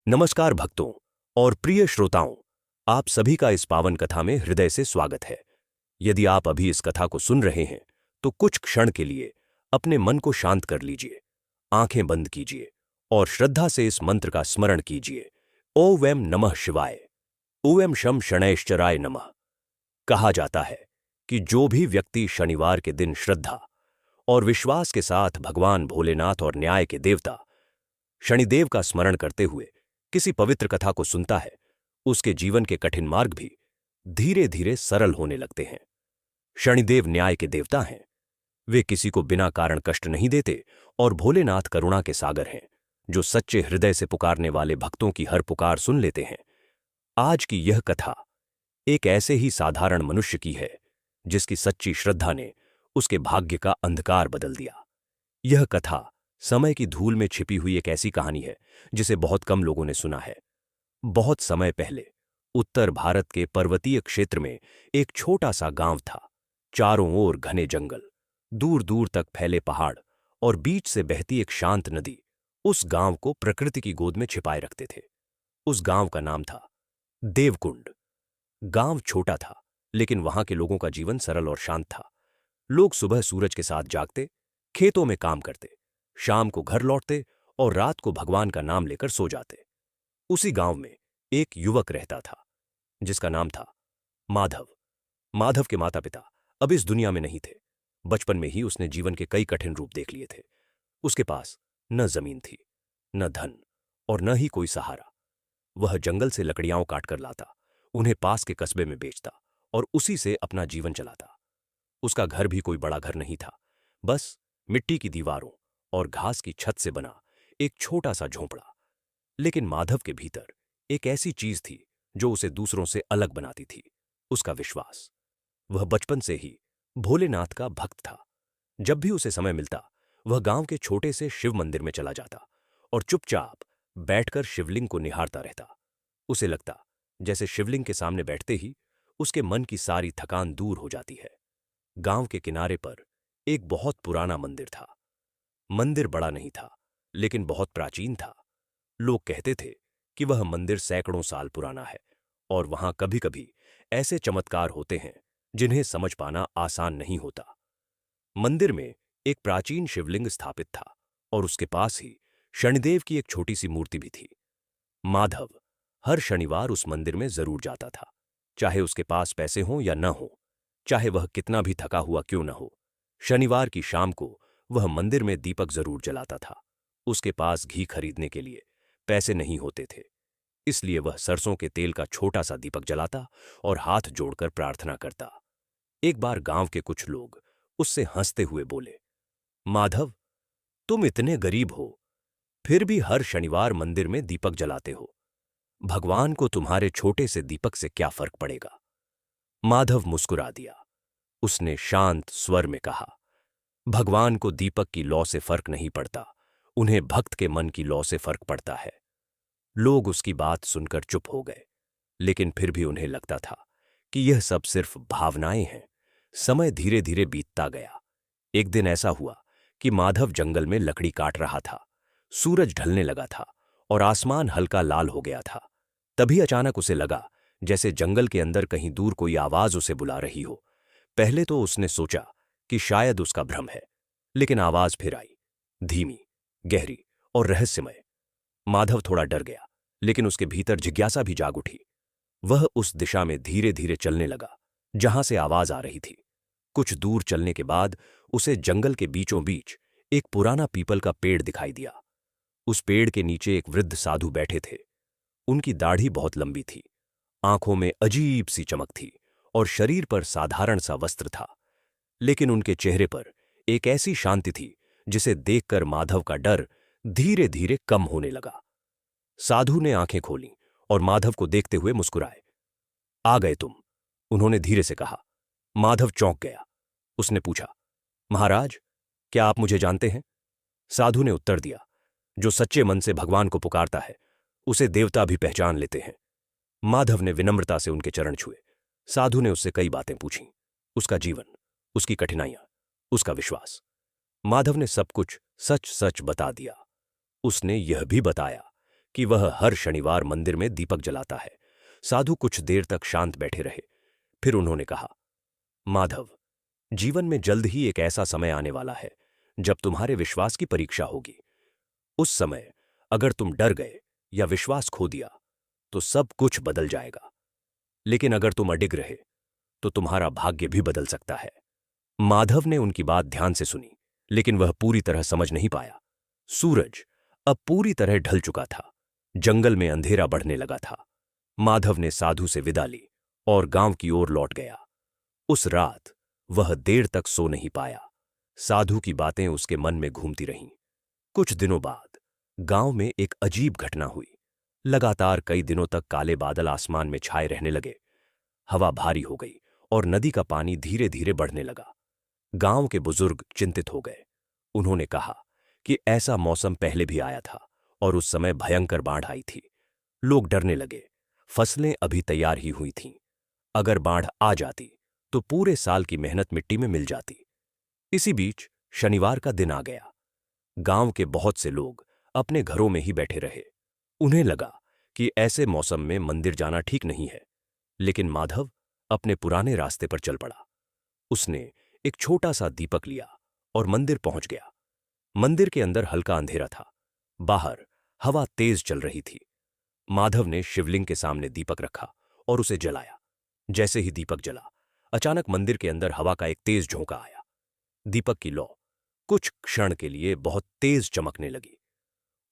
नमस्कार भक्तों और प्रिय श्रोताओं, आप सभी का इस पावन कथा में हृदय से स्वागत है। यदि आप अभी इस कथा को सुन रहे हैं तो कुछ क्षण के लिए अपने मन को शांत कर लीजिए, आंखें बंद कीजिए और श्रद्धा से इस मंत्र का स्मरण कीजिए। ओम नमः शिवाय। ओम शम शनैश्चराय नमः। कहा जाता है कि जो भी व्यक्ति शनिवार के दिन श्रद्धा और विश्वास के साथ भगवान भोलेनाथ और न्याय के देवता शनिदेव का स्मरण करते हुए किसी पवित्र कथा को सुनता है, उसके जीवन के कठिन मार्ग भी धीरे धीरे सरल होने लगते हैं। शनिदेव न्याय के देवता हैं। वे किसी को बिना कारण कष्ट नहीं देते और भोलेनाथ करुणा के सागर हैं, जो सच्चे हृदय से पुकारने वाले भक्तों की हर पुकार सुन लेते हैं। आज की यह कथा एक ऐसे ही साधारण मनुष्य की है, जिसकी सच्ची श्रद्धा ने उसके भाग्य का अंधकार बदल दिया। यह कथा समय की धूल में छिपी हुई एक ऐसी कहानी है जिसे बहुत कम लोगों ने सुना है। बहुत समय पहले उत्तर भारत के पर्वतीय क्षेत्र में एक छोटा सा गांव था। चारों ओर घने जंगल, दूर दूर तक फैले पहाड़ और बीच से बहती एक शांत नदी उस गांव को प्रकृति की गोद में छिपाए रखते थे। उस गांव का नाम था देवकुंड। गांव छोटा था, लेकिन वहां के लोगों का जीवन सरल और शांत था। लोग सुबह सूरज के साथ जागते, खेतों में काम करते, शाम को घर लौटते और रात को भगवान का नाम लेकर सो जाते। उसी गांव में एक युवक रहता था, जिसका नाम था माधव। माधव के माता पिता अब इस दुनिया में नहीं थे। बचपन में ही उसने जीवन के कई कठिन रूप देख लिए थे। उसके पास न जमीन थी, न धन और न ही कोई सहारा। वह जंगल से लकड़ियां काटकर लाता, उन्हें पास के कस्बे में बेचता और उसी से अपना जीवन चलाता। उसका घर भी कोई बड़ा घर नहीं था, बस मिट्टी की दीवारों और घास की छत से बना एक छोटा सा झोंपड़ा। लेकिन माधव के भीतर एक ऐसी चीज थी जो उसे दूसरों से अलग बनाती थी, उसका विश्वास। वह बचपन से ही भोलेनाथ का भक्त था। जब भी उसे समय मिलता, वह गांव के छोटे से शिव मंदिर में चला जाता और चुपचाप बैठकर शिवलिंग को निहारता रहता। उसे लगता जैसे शिवलिंग के सामने बैठते ही उसके मन की सारी थकान दूर हो जाती है। गांव के किनारे पर एक बहुत पुराना मंदिर था। मंदिर बड़ा नहीं था, लेकिन बहुत प्राचीन था। लोग कहते थे कि वह मंदिर सैकड़ों साल पुराना है और वहां कभी कभी ऐसे चमत्कार होते हैं जिन्हें समझ पाना आसान नहीं होता। मंदिर में एक प्राचीन शिवलिंग स्थापित था और उसके पास ही शनिदेव की एक छोटी सी मूर्ति भी थी। माधव हर शनिवार उस मंदिर में जरूर जाता था, चाहे उसके पास पैसे हों या न हो, चाहे वह कितना भी थका हुआ क्यों न हो। शनिवार की शाम को वह मंदिर में दीपक जरूर जलाता था। उसके पास घी खरीदने के लिए पैसे नहीं होते थे, इसलिए वह सरसों के तेल का छोटा सा दीपक जलाता और हाथ जोड़कर प्रार्थना करता। एक बार गांव के कुछ लोग उससे हंसते हुए बोले, माधव, तुम इतने गरीब हो, फिर भी हर शनिवार मंदिर में दीपक जलाते हो। भगवान को तुम्हारे छोटे से दीपक से क्या फर्क पड़ेगा? माधव मुस्कुरा दिया। उसने शांत स्वर में कहा, भगवान को दीपक की लौ से फर्क नहीं पड़ता, उन्हें भक्त के मन की लौ से फर्क पड़ता है। लोग उसकी बात सुनकर चुप हो गए, लेकिन फिर भी उन्हें लगता था कि यह सब सिर्फ भावनाएं हैं। समय धीरे धीरे बीतता गया। एक दिन ऐसा हुआ कि माधव जंगल में लकड़ी काट रहा था। सूरज ढलने लगा था और आसमान हल्का लाल हो गया था। तभी अचानक उसे लगा जैसे जंगल के अंदर कहीं दूर कोई आवाज उसे बुला रही हो। पहले तो उसने सोचा कि शायद उसका भ्रम है, लेकिन आवाज फिर आई, धीमी, गहरी और रहस्यमय। माधव थोड़ा डर गया, लेकिन उसके भीतर जिज्ञासा भी जाग उठी। वह उस दिशा में धीरे धीरे चलने लगा जहां से आवाज आ रही थी। कुछ दूर चलने के बाद उसे जंगल के बीचों बीच एक पुराना पीपल का पेड़ दिखाई दिया। उस पेड़ के नीचे एक वृद्ध साधु बैठे थे। उनकी दाढ़ी बहुत लंबी थी, आंखों में अजीब सी चमक थी और शरीर पर साधारण सा वस्त्र था, लेकिन उनके चेहरे पर एक ऐसी शांति थी जिसे देखकर माधव का डर धीरे धीरे कम होने लगा। साधु ने आंखें खोलीं और माधव को देखते हुए मुस्कुराए। आ गए तुम, उन्होंने धीरे से कहा। माधव चौंक गया। उसने पूछा, महाराज, क्या आप मुझे जानते हैं? साधु ने उत्तर दिया, जो सच्चे मन से भगवान को पुकारता है, उसे देवता भी पहचान लेते हैं। माधव ने विनम्रता से उनके चरण छुए। साधु ने उससे कई बातें पूछीं, उसका जीवन, उसकी कठिनाइयां, उसका विश्वास। माधव ने सब कुछ सच सच बता दिया। उसने यह भी बताया कि वह हर शनिवार मंदिर में दीपक जलाता है। साधु कुछ देर तक शांत बैठे रहे। फिर उन्होंने कहा, माधव, जीवन में जल्द ही एक ऐसा समय आने वाला है जब तुम्हारे विश्वास की परीक्षा होगी। उस समय अगर तुम डर गए या विश्वास खो दिया तो सब कुछ बदल जाएगा, लेकिन अगर तुम अडिग रहे तो तुम्हारा भाग्य भी बदल सकता है। माधव ने उनकी बात ध्यान से सुनी, लेकिन वह पूरी तरह समझ नहीं पाया। सूरज अब पूरी तरह ढल चुका था। जंगल में अंधेरा बढ़ने लगा था। माधव ने साधु से विदा ली और गांव की ओर लौट गया। उस रात वह देर तक सो नहीं पाया। साधु की बातें उसके मन में घूमती रहीं। कुछ दिनों बाद गांव में एक अजीब घटना हुई। लगातार कई दिनों तक काले बादल आसमान में छाए रहने लगे। हवा भारी हो गई और नदी का पानी धीरे धीरे बढ़ने लगा। गांव के बुजुर्ग चिंतित हो गए। उन्होंने कहा कि ऐसा मौसम पहले भी आया था और उस समय भयंकर बाढ़ आई थी। लोग डरने लगे। फसलें अभी तैयार ही हुई थीं। अगर बाढ़ आ जाती तो पूरे साल की मेहनत मिट्टी में मिल जाती। इसी बीच शनिवार का दिन आ गया। गांव के बहुत से लोग अपने घरों में ही बैठे रहे। उन्हें लगा कि ऐसे मौसम में मंदिर जाना ठीक नहीं है, लेकिन माधव अपने पुराने रास्ते पर चल पड़ा। उसने एक छोटा सा दीपक लिया और मंदिर पहुंच गया। मंदिर के अंदर हल्का अंधेरा था। बाहर हवा तेज चल रही थी। माधव ने शिवलिंग के सामने दीपक रखा और उसे जलाया। जैसे ही दीपक जला, अचानक मंदिर के अंदर हवा का एक तेज झोंका आया। दीपक की लौ कुछ क्षण के लिए बहुत तेज चमकने लगी।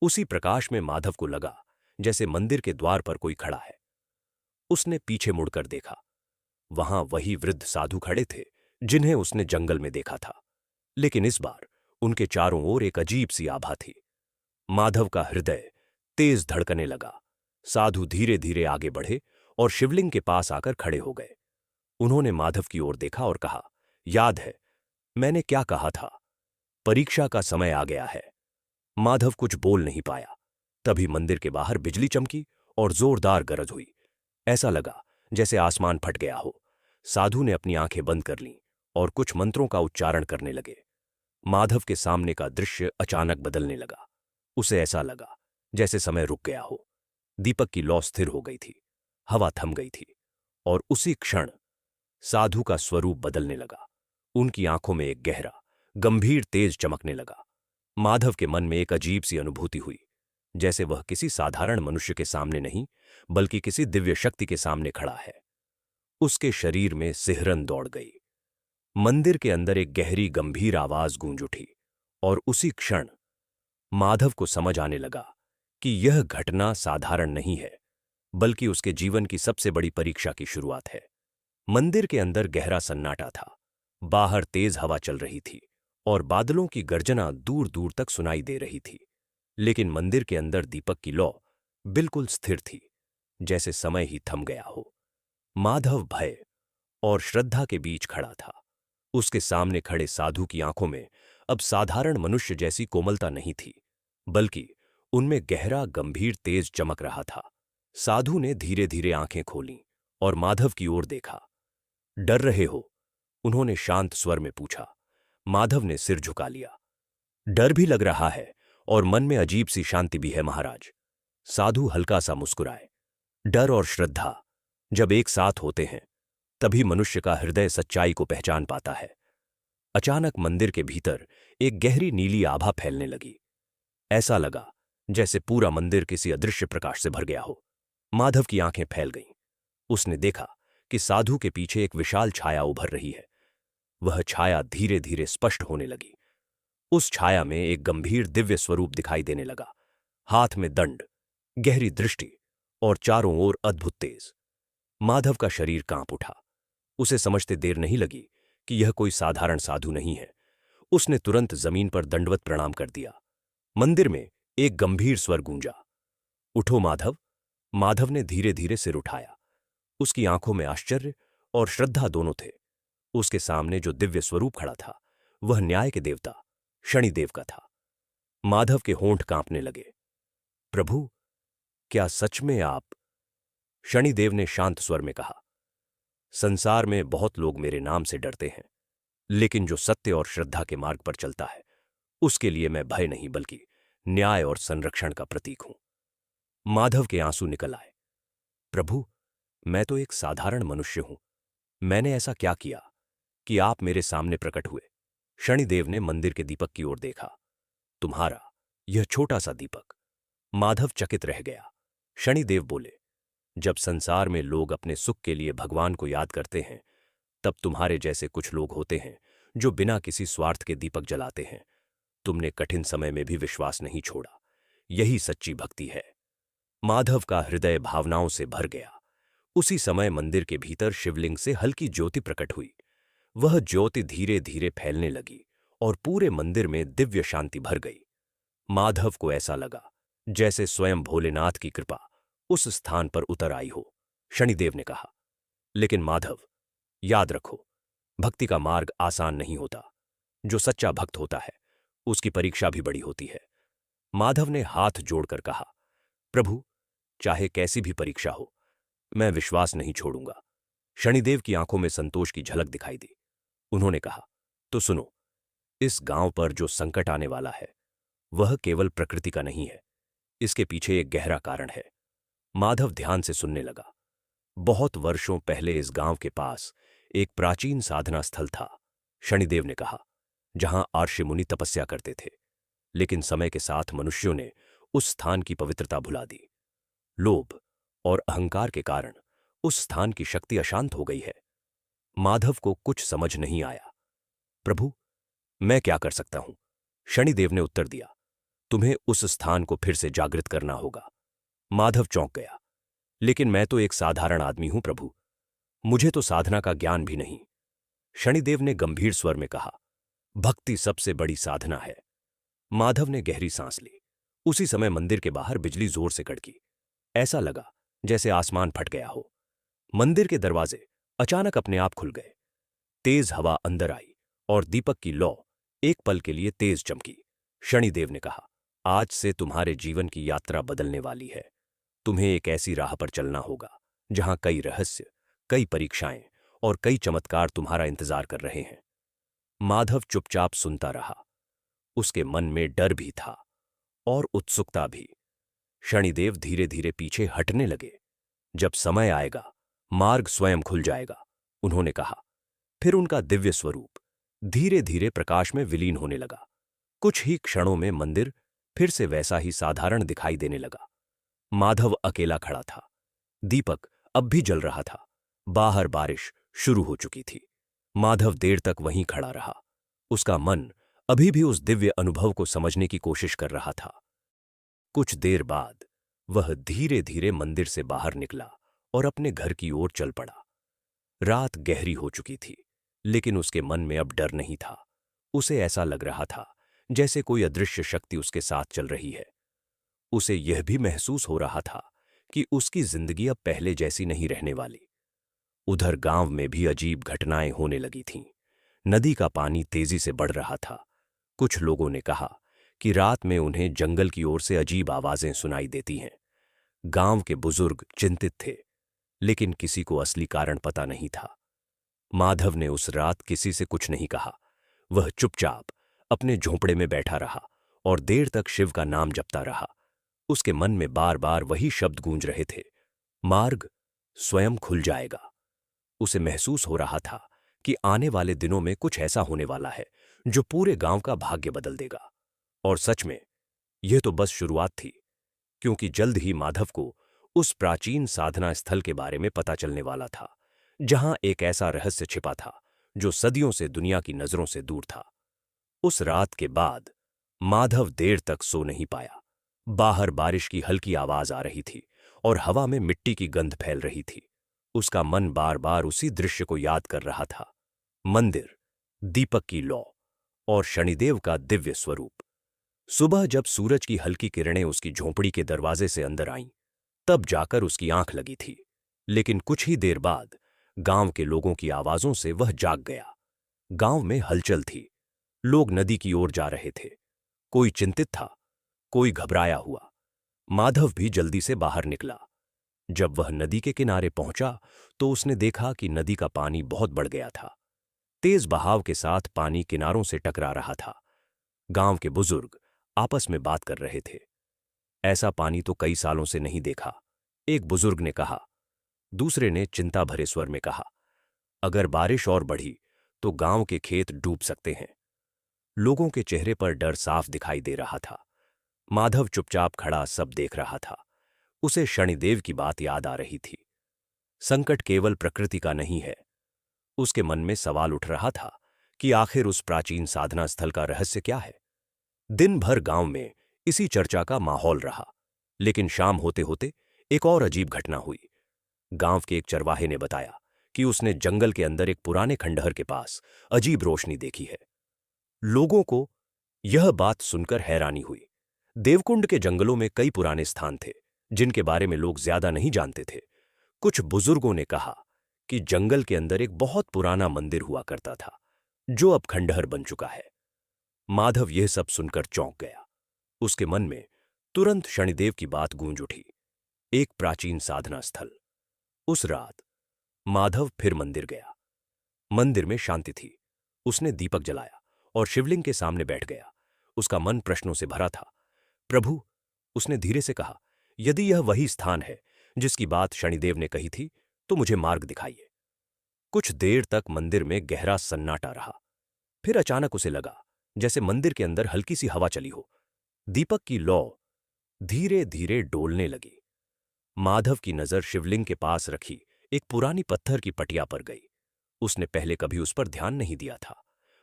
उसी प्रकाश में माधव को लगा जैसे मंदिर के द्वार पर कोई खड़ा है। उसने पीछे मुड़कर देखा। वहां वही वृद्ध साधु खड़े थे जिन्हें उसने जंगल में देखा था, लेकिन इस बार उनके चारों ओर एक अजीब सी आभा थी। माधव का हृदय तेज धड़कने लगा। साधु धीरे धीरे आगे बढ़े और शिवलिंग के पास आकर खड़े हो गए। उन्होंने माधव की ओर देखा और कहा, याद है मैंने क्या कहा था? परीक्षा का समय आ गया है। माधव कुछ बोल नहीं पाया। तभी मंदिर के बाहर बिजली चमकी और जोरदार गरज हुई। ऐसा लगा जैसे आसमान फट गया हो। साधु ने अपनी आंखें बंद कर लीं और कुछ मंत्रों का उच्चारण करने लगे। माधव के सामने का दृश्य अचानक बदलने लगा। उसे ऐसा लगा जैसे समय रुक गया हो। दीपक की लौ स्थिर हो गई थी। हवा थम गई थी और उसी क्षण साधु का स्वरूप बदलने लगा। उनकी आंखों में एक गहरा, गंभीर तेज चमकने लगा। माधव के मन में एक अजीब सी अनुभूति हुई, जैसे वह किसी साधारण मनुष्य के सामने नहीं, बल्कि किसी दिव्य शक्ति के सामने खड़ा है। उसके शरीर में सिहरन दौड़ गई। मंदिर के अंदर एक गहरी, गंभीर आवाज गूंज उठी और उसी क्षण माधव को समझ आने लगा कि यह घटना साधारण नहीं है, बल्कि उसके जीवन की सबसे बड़ी परीक्षा की शुरुआत है। मंदिर के अंदर गहरा सन्नाटा था। बाहर तेज हवा चल रही थी और बादलों की गर्जना दूर दूर तक सुनाई दे रही थी, लेकिन मंदिर के अंदर दीपक की लौ बिल्कुल स्थिर थी, जैसे समय ही थम गया हो। माधव भय और श्रद्धा के बीच खड़ा था। उसके सामने खड़े साधु की आंखों में अब साधारण मनुष्य जैसी कोमलता नहीं थी, बल्कि उनमें गहरा, गंभीर तेज चमक रहा था। साधु ने धीरे धीरे आंखें खोलीं और माधव की ओर देखा। डर रहे हो? उन्होंने शांत स्वर में पूछा। माधव ने सिर झुका लिया। डर भी लग रहा है और मन में अजीब सी शांति भी है महाराज। साधु हल्का सा मुस्कुराए। डर और श्रद्धा जब एक साथ होते हैं तभी मनुष्य का हृदय सच्चाई को पहचान पाता है। अचानक मंदिर के भीतर एक गहरी नीली आभा फैलने लगी। ऐसा लगा जैसे पूरा मंदिर किसी अदृश्य प्रकाश से भर गया हो। माधव की आंखें फैल गईं। उसने देखा कि साधु के पीछे एक विशाल छाया उभर रही है। वह छाया धीरे धीरे स्पष्ट होने लगी। उस छाया में एक गंभीर, दिव्य स्वरूप दिखाई देने लगा। हाथ में दंड, गहरी दृष्टि और चारों ओर अद्भुत तेज। माधव का शरीर कांप उठा। उसे समझते देर नहीं लगी कि यह कोई साधारण साधु नहीं है। उसने तुरंत जमीन पर दंडवत प्रणाम कर दिया। मंदिर में एक गंभीर स्वर गूंजा, उठो माधव। माधव ने धीरे धीरे सिर उठाया। उसकी आंखों में आश्चर्य और श्रद्धा दोनों थे। उसके सामने जो दिव्य स्वरूप खड़ा था वह न्याय के देवता शनिदेव का था। माधव के होंठ कांपने लगे। प्रभु, क्या सच में आप? शनिदेव ने शांत स्वर में कहा, संसार में बहुत लोग मेरे नाम से डरते हैं, लेकिन जो सत्य और श्रद्धा के मार्ग पर चलता है उसके लिए मैं भय नहीं बल्कि न्याय और संरक्षण का प्रतीक हूं। माधव के आंसू निकल आए। प्रभु, मैं तो एक साधारण मनुष्य हूं। मैंने ऐसा क्या किया कि आप मेरे सामने प्रकट हुए? शनिदेव ने मंदिर के दीपक की ओर देखा। तुम्हारा यह छोटा सा दीपक। माधव चकित रह गया। शनिदेव बोले, जब संसार में लोग अपने सुख के लिए भगवान को याद करते हैं, तब तुम्हारे जैसे कुछ लोग होते हैं जो बिना किसी स्वार्थ के दीपक जलाते हैं। तुमने कठिन समय में भी विश्वास नहीं छोड़ा। यही सच्ची भक्ति है। माधव का हृदय भावनाओं से भर गया। उसी समय मंदिर के भीतर शिवलिंग से हल्की ज्योति प्रकट हुई। वह ज्योति धीरे धीरे फैलने लगी और पूरे मंदिर में दिव्य शांति भर गई। माधव को ऐसा लगा जैसे स्वयं भोलेनाथ की कृपा उस स्थान पर उतर आई हो। शनिदेव ने कहा, लेकिन माधव, याद रखो, भक्ति का मार्ग आसान नहीं होता। जो सच्चा भक्त होता है उसकी परीक्षा भी बड़ी होती है। माधव ने हाथ जोड़कर कहा, प्रभु, चाहे कैसी भी परीक्षा हो, मैं विश्वास नहीं छोड़ूंगा। शनिदेव की आंखों में संतोष की झलक दिखाई दी। उन्होंने कहा, तो सुनो, इस गांव पर जो संकट आने वाला है वह केवल प्रकृति का नहीं है। इसके पीछे एक गहरा कारण है। माधव ध्यान से सुनने लगा। बहुत वर्षों पहले इस गांव के पास एक प्राचीन साधना स्थल था। शनिदेव ने कहा, जहां आर्षि मुनि तपस्या करते थे। लेकिन समय के साथ मनुष्यों ने उस स्थान की पवित्रता भुला दी। लोभ और अहंकार के कारण उस स्थान की शक्ति अशांत हो गई है। माधव को कुछ समझ नहीं आया। प्रभु, मैं क्या कर सकता हूं? शनिदेव ने उत्तर दिया, तुम्हें उस स्थान को फिर से जागृत करना होगा। माधव चौंक गया, लेकिन मैं तो एक साधारण आदमी हूं प्रभु। मुझे तो साधना का ज्ञान भी नहीं। शनिदेव ने गंभीर स्वर में कहा, भक्ति सबसे बड़ी साधना है। माधव ने गहरी सांस ली। उसी समय मंदिर के बाहर बिजली जोर से कड़की। ऐसा लगा जैसे आसमान फट गया हो। मंदिर के दरवाजे अचानक अपने आप खुल गए। तेज हवा अंदर आई और दीपक की लौ एक पल के लिए तेज चमकी। शनिदेव ने कहा, आज से तुम्हारे जीवन की यात्रा बदलने वाली है। तुम्हें एक ऐसी राह पर चलना होगा जहां कई रहस्य, कई परीक्षाएं और कई चमत्कार तुम्हारा इंतजार कर रहे हैं। माधव चुपचाप सुनता रहा। उसके मन में डर भी था और उत्सुकता भी। शनिदेव धीरे धीरे पीछे हटने लगे। जब समय आएगा, मार्ग स्वयं खुल जाएगा, उन्होंने कहा। फिर उनका दिव्य स्वरूप धीरे धीरे प्रकाश में विलीन होने लगा। कुछ ही क्षणों में मंदिर फिर से वैसा ही साधारण दिखाई देने लगा। माधव अकेला खड़ा था। दीपक अब भी जल रहा था। बाहर बारिश शुरू हो चुकी थी। माधव देर तक वहीं खड़ा रहा। उसका मन अभी भी उस दिव्य अनुभव को समझने की कोशिश कर रहा था। कुछ देर बाद वह धीरे धीरे मंदिर से बाहर निकला और अपने घर की ओर चल पड़ा। रात गहरी हो चुकी थी, लेकिन उसके मन में अब डर नहीं था। उसे ऐसा लग रहा था जैसे कोई अदृश्य शक्ति उसके साथ चल रही है। उसे यह भी महसूस हो रहा था कि उसकी जिंदगी अब पहले जैसी नहीं रहने वाली। उधर गांव में भी अजीब घटनाएं होने लगी थीं। नदी का पानी तेजी से बढ़ रहा था। कुछ लोगों ने कहा कि रात में उन्हें जंगल की ओर से अजीब आवाजें सुनाई देती हैं। गांव के बुजुर्ग चिंतित थे, लेकिन किसी को असली कारण पता नहीं था। माधव ने उस रात किसी से कुछ नहीं कहा। वह चुपचाप अपने झोंपड़े में बैठा रहा और देर तक शिव का नाम जपता रहा। उसके मन में बार बार वही शब्द गूंज रहे थे, मार्ग स्वयं खुल जाएगा। उसे महसूस हो रहा था कि आने वाले दिनों में कुछ ऐसा होने वाला है जो पूरे गांव का भाग्य बदल देगा। और सच में यह तो बस शुरुआत थी, क्योंकि जल्द ही माधव को उस प्राचीन साधना स्थल के बारे में पता चलने वाला था, जहां एक ऐसा रहस्य छिपा था जो सदियों से दुनिया की नजरों से दूर था। उस रात के बाद माधव देर तक सो नहीं पाया। बाहर बारिश की हल्की आवाज आ रही थी और हवा में मिट्टी की गंध फैल रही थी। उसका मन बार बार उसी दृश्य को याद कर रहा था, मंदिर, दीपक की लौ और शनिदेव का दिव्य स्वरूप। सुबह जब सूरज की हल्की किरणें उसकी झोंपड़ी के दरवाजे से अंदर आईं, तब जाकर उसकी आंख लगी थी। लेकिन कुछ ही देर बाद गांव के लोगों की आवाजों से वह जाग गया। गांव में हलचल थी। लोग नदी की ओर जा रहे थे। कोई चिंतित था, कोई घबराया हुआ। माधव भी जल्दी से बाहर निकला। जब वह नदी के किनारे पहुंचा तो उसने देखा कि नदी का पानी बहुत बढ़ गया था। तेज बहाव के साथ पानी किनारों से टकरा रहा था। गांव के बुजुर्ग आपस में बात कर रहे थे। ऐसा पानी तो कई सालों से नहीं देखा, एक बुजुर्ग ने कहा। दूसरे ने चिंता भरे स्वर में कहा, अगर बारिश और बढ़ी तो गांव के खेत डूब सकते हैं। लोगों के चेहरे पर डर साफ दिखाई दे रहा था। माधव चुपचाप खड़ा सब देख रहा था। उसे शनिदेव की बात याद आ रही थी। संकट केवल प्रकृति का नहीं है। उसके मन में सवाल उठ रहा था कि आखिर उस प्राचीन साधना स्थल का रहस्य क्या है। दिन भर गांव में इसी चर्चा का माहौल रहा, लेकिन शाम होते होते एक और अजीब घटना हुई। गांव के एक चरवाहे ने बताया कि उसने जंगल के अंदर एक पुराने खंडहर के पास अजीब रोशनी देखी है। लोगों को यह बात सुनकर हैरानी हुई। देवकुंड के जंगलों में कई पुराने स्थान थे जिनके बारे में लोग ज्यादा नहीं जानते थे। कुछ बुजुर्गों ने कहा कि जंगल के अंदर एक बहुत पुराना मंदिर हुआ करता था जो अब खंडहर बन चुका है। माधव यह सब सुनकर चौंक गया। उसके मन में तुरंत शनिदेव की बात गूंज उठी, एक प्राचीन साधना स्थल। उस रात माधव फिर मंदिर गया। मंदिर में शांति थी। उसने दीपक जलाया और शिवलिंग के सामने बैठ गया। उसका मन प्रश्नों से भरा था। प्रभु, उसने धीरे से कहा, यदि यह वही स्थान है जिसकी बात शनिदेव ने कही थी तो मुझे मार्ग दिखाइए। कुछ देर तक मंदिर में गहरा सन्नाटा रहा। फिर अचानक उसे लगा जैसे मंदिर के अंदर हल्की सी हवा चली हो। दीपक की लौ धीरे धीरे डोलने लगी। माधव की नजर शिवलिंग के पास रखी एक पुरानी पत्थर की पटिया पर गई। उसने पहले कभी उस पर ध्यान नहीं दिया था।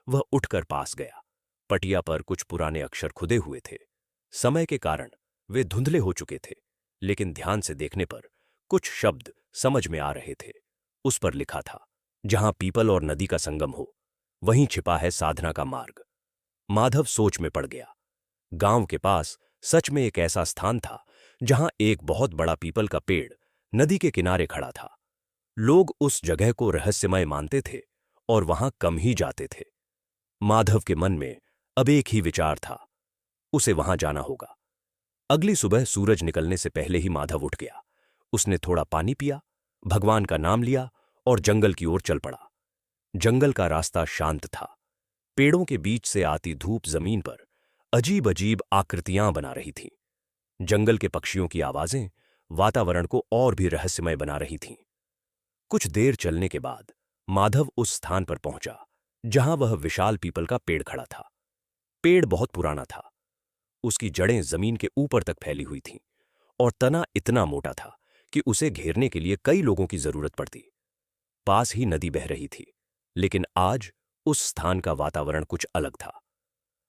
वह उठकर पास गया। पटिया पर कुछ पुराने अक्षर खुदे हुए थे। समय के कारण वे धुंधले हो चुके थे, लेकिन ध्यान से देखने पर कुछ शब्द समझ में आ रहे थे। उस पर लिखा था, जहां पीपल और नदी का संगम हो वहीं छिपा है साधना का मार्ग। माधव सोच में पड़ गया। गांव के पास सच में एक ऐसा स्थान था जहां एक बहुत बड़ा पीपल का पेड़ नदी के किनारे खड़ा था। लोग उस जगह को रहस्यमय मानते थे और वहां कम ही जाते थे। माधव के मन में अब एक ही विचार था, उसे वहां जाना होगा। अगली सुबह सूरज निकलने से पहले ही माधव उठ गया। उसने थोड़ा पानी पिया, भगवान का नाम लिया और जंगल की ओर चल पड़ा। जंगल का रास्ता शांत था। पेड़ों के बीच से आती धूप जमीन पर अजीब अजीब आकृतियां बना रही थी। जंगल के पक्षियों की आवाजें वातावरण को और भी रहस्यमय बना रही थीं। कुछ देर चलने के बाद माधव उस स्थान पर पहुंचा जहां वह विशाल पीपल का पेड़ खड़ा था। पेड़ बहुत पुराना था। उसकी जड़ें जमीन के ऊपर तक फैली हुई थीं और तना इतना मोटा था कि उसे घेरने के लिए कई लोगों की जरूरत पड़ती। पास ही नदी बह रही थी, लेकिन आज उस स्थान का वातावरण कुछ अलग था।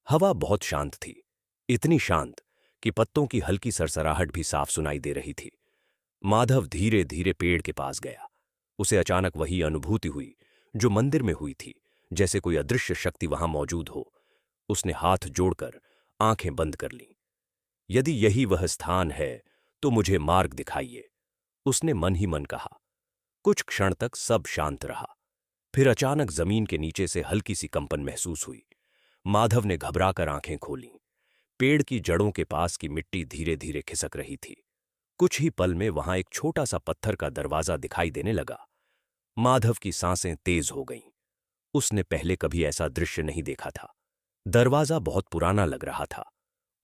हवा बहुत शांत थी, इतनी शांत कि पत्तों की हल्की सरसराहट भी साफ सुनाई दे रही थी। माधव धीरे धीरे पेड़ के पास गया। उसे अचानक वही अनुभूति हुई जो मंदिर में हुई थी, जैसे कोई अदृश्य शक्ति वहां मौजूद हो। उसने हाथ जोड़कर आंखें बंद कर लीं। यदि यही वह स्थान है तो मुझे मार्ग दिखाइए, उसने मन ही मन कहा। कुछ क्षण तक सब शांत रहा। फिर अचानक जमीन के नीचे से हल्की सी कंपन महसूस हुई। माधव ने घबराकर आंखें खोलीं। पेड़ की जड़ों के पास की मिट्टी धीरे धीरे खिसक रही थी। कुछ ही पल में वहां एक छोटा सा पत्थर का दरवाजा दिखाई देने लगा। माधव की सांसें तेज हो गईं। उसने पहले कभी ऐसा दृश्य नहीं देखा था। दरवाजा बहुत पुराना लग रहा था।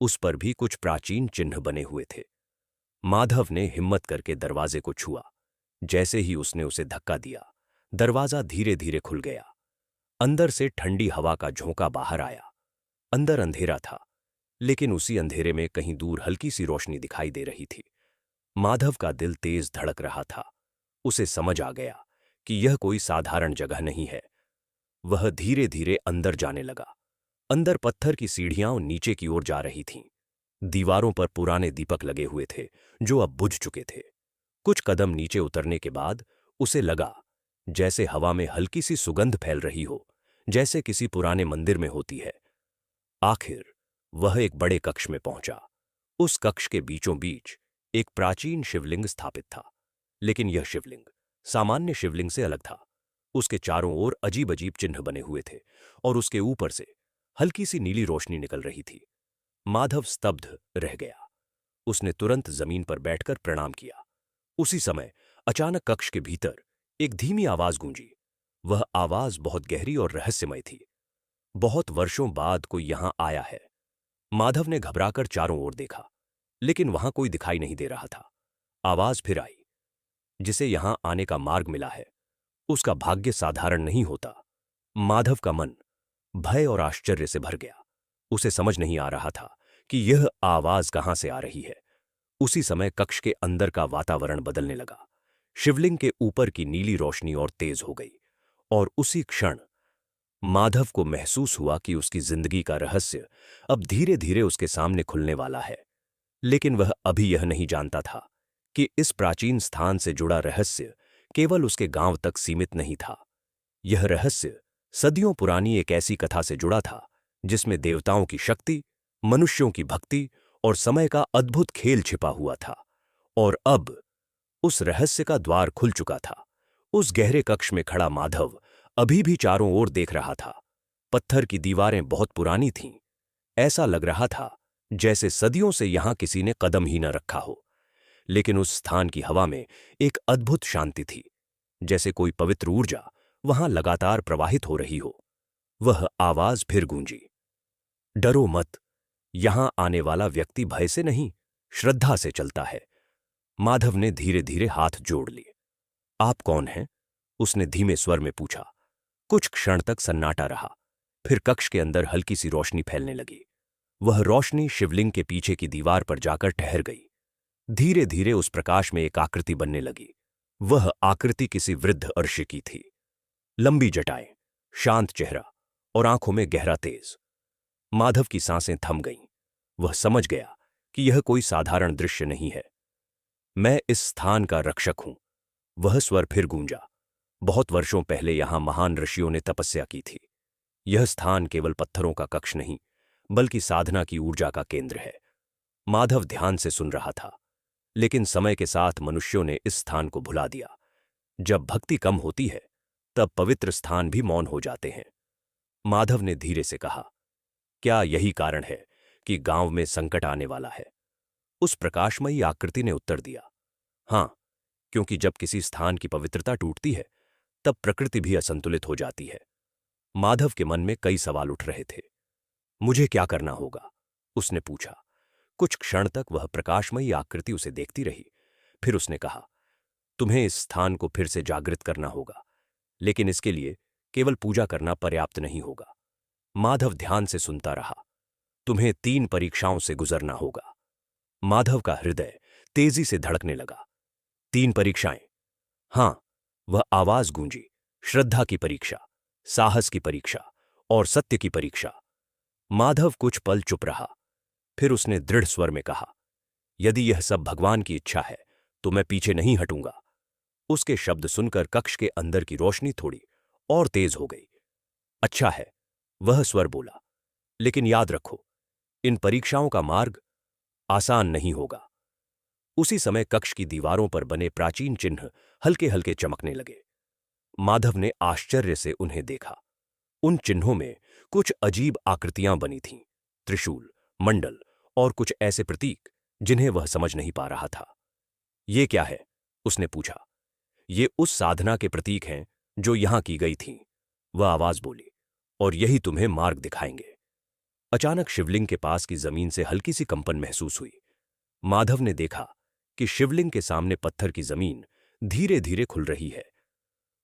उस पर भी कुछ प्राचीन चिन्ह बने हुए थे। माधव ने हिम्मत करके दरवाजे को छुआ। जैसे ही उसने उसे धक्का दिया, दरवाजा धीरे धीरे खुल गया। अंदर से ठंडी हवा का झोंका बाहर आया। अंदर अंधेरा था, लेकिन उसी अंधेरे में कहीं दूर हल्की सी रोशनी दिखाई दे रही थी। माधव का दिल तेज धड़क रहा था। उसे समझ आ गया कि यह कोई साधारण जगह नहीं है। वह धीरे धीरे अंदर जाने लगा। अंदर पत्थर की सीढ़ियां नीचे की ओर जा रही थीं। दीवारों पर पुराने दीपक लगे हुए थे जो अब बुझ चुके थे। कुछ कदम नीचे उतरने के बाद उसे लगा जैसे हवा में हल्की सी सुगंध फैल रही हो, जैसे किसी पुराने मंदिर में होती है। आखिर वह एक बड़े कक्ष में पहुंचा। उस कक्ष के बीचों बीच एक प्राचीन शिवलिंग स्थापित था, लेकिन यह शिवलिंग सामान्य शिवलिंग से अलग था। उसके चारों ओर अजीब अजीब चिन्ह बने हुए थे और उसके ऊपर से हल्की सी नीली रोशनी निकल रही थी। माधव स्तब्ध रह गया। उसने तुरंत जमीन पर बैठकर प्रणाम किया। उसी समय अचानक कक्ष के भीतर एक धीमी आवाज गूंजी। वह आवाज बहुत गहरी और रहस्यमय थी। बहुत वर्षों बाद कोई यहां आया है। माधव ने घबराकर चारों ओर देखा, लेकिन वहां कोई दिखाई नहीं दे रहा था। आवाज फिर आई, जिसे यहां आने का मार्ग मिला है उसका भाग्य साधारण नहीं होता। माधव का मन भय और आश्चर्य से भर गया। उसे समझ नहीं आ रहा था कि यह आवाज कहां से आ रही है। उसी समय कक्ष के अंदर का वातावरण बदलने लगा। शिवलिंग के ऊपर की नीली रोशनी और तेज हो गई और उसी क्षण माधव को महसूस हुआ कि उसकी जिंदगी का रहस्य अब धीरे धीरे उसके सामने खुलने वाला है। लेकिन वह अभी यह नहीं जानता था कि इस प्राचीन स्थान से जुड़ा रहस्य केवल उसके गांव तक सीमित नहीं था। यह रहस्य सदियों पुरानी एक ऐसी कथा से जुड़ा था जिसमें देवताओं की शक्ति, मनुष्यों की भक्ति और समय का अद्भुत खेल छिपा हुआ था। और अब उस रहस्य का द्वार खुल चुका था। उस गहरे कक्ष में खड़ा माधव अभी भी चारों ओर देख रहा था। पत्थर की दीवारें बहुत पुरानी थीं। ऐसा लग रहा था जैसे सदियों से यहां किसी ने कदम ही न रखा हो। लेकिन उस स्थान की हवा में एक अद्भुत शांति थी, जैसे कोई पवित्र ऊर्जा वहां लगातार प्रवाहित हो रही हो। वह आवाज फिर गूंजी, डरो मत, यहां आने वाला व्यक्ति भय से नहीं, श्रद्धा से चलता है। माधव ने धीरे धीरे हाथ जोड़ लिए। आप कौन हैं? उसने धीमे स्वर में पूछा। कुछ क्षण तक सन्नाटा रहा। फिर कक्ष के अंदर हल्की सी रोशनी फैलने लगी। वह रोशनी शिवलिंग के पीछे की दीवार पर जाकर ठहर गई। धीरे धीरे उस प्रकाश में एक आकृति बनने लगी। वह आकृति किसी वृद्ध अर्षि की थी। लंबी जटाएं, शांत चेहरा और आंखों में गहरा तेज। माधव की सांसें थम गईं। वह समझ गया कि यह कोई साधारण दृश्य नहीं है। मैं इस स्थान का रक्षक हूं। वह स्वर फिर गूंजा। बहुत वर्षों पहले यहां महान ऋषियों ने तपस्या की थी। यह स्थान केवल पत्थरों का कक्ष नहीं, बल्कि साधना की ऊर्जा का केंद्र है। माधव ध्यान से सुन रहा था, लेकिन समय के साथ मनुष्यों ने इस स्थान को भुला दिया। जब भक्ति कम होती है, तब पवित्र स्थान भी मौन हो जाते हैं। माधव ने धीरे से कहा, क्या यही कारण है कि गांव में संकट आने वाला है? उस प्रकाशमयी आकृति ने उत्तर दिया, हां, क्योंकि जब किसी स्थान की पवित्रता टूटती है, तब प्रकृति भी असंतुलित हो जाती है। माधव के मन में कई सवाल उठ रहे थे। मुझे क्या करना होगा? उसने पूछा। कुछ क्षण तक वह प्रकाशमयी आकृति उसे देखती रही। फिर उसने कहा, तुम्हें इस स्थान को फिर से जागृत करना होगा, लेकिन इसके लिए केवल पूजा करना पर्याप्त नहीं होगा। माधव ध्यान से सुनता रहा। तुम्हें 3 परीक्षाओं से गुजरना होगा। माधव का हृदय तेजी से धड़कने लगा। 3 परीक्षाएं? हां, वह आवाज गूंजी, श्रद्धा की परीक्षा, साहस की परीक्षा और सत्य की परीक्षा। माधव कुछ पल चुप रहा। फिर उसने दृढ़ स्वर में कहा, यदि यह सब भगवान की इच्छा है तो मैं पीछे नहीं हटूंगा। उसके शब्द सुनकर कक्ष के अंदर की रोशनी थोड़ी और तेज हो गई। अच्छा है, वह स्वर बोला, लेकिन याद रखो, इन परीक्षाओं का मार्ग आसान नहीं होगा। उसी समय कक्ष की दीवारों पर बने प्राचीन चिन्ह हल्के हल्के चमकने लगे। माधव ने आश्चर्य से उन्हें देखा। उन चिन्हों में कुछ अजीब आकृतियां बनी थीं, त्रिशूल, मंडल और कुछ ऐसे प्रतीक जिन्हें वह समझ नहीं पा रहा था। ये क्या है? उसने पूछा। ये उस साधना के प्रतीक हैं जो यहां की गई थीं, वह आवाज बोली, और यही तुम्हें मार्ग दिखाएंगे। अचानक शिवलिंग के पास की जमीन से हल्की सी कंपन महसूस हुई। माधव ने देखा कि शिवलिंग के सामने पत्थर की जमीन धीरे धीरे खुल रही है।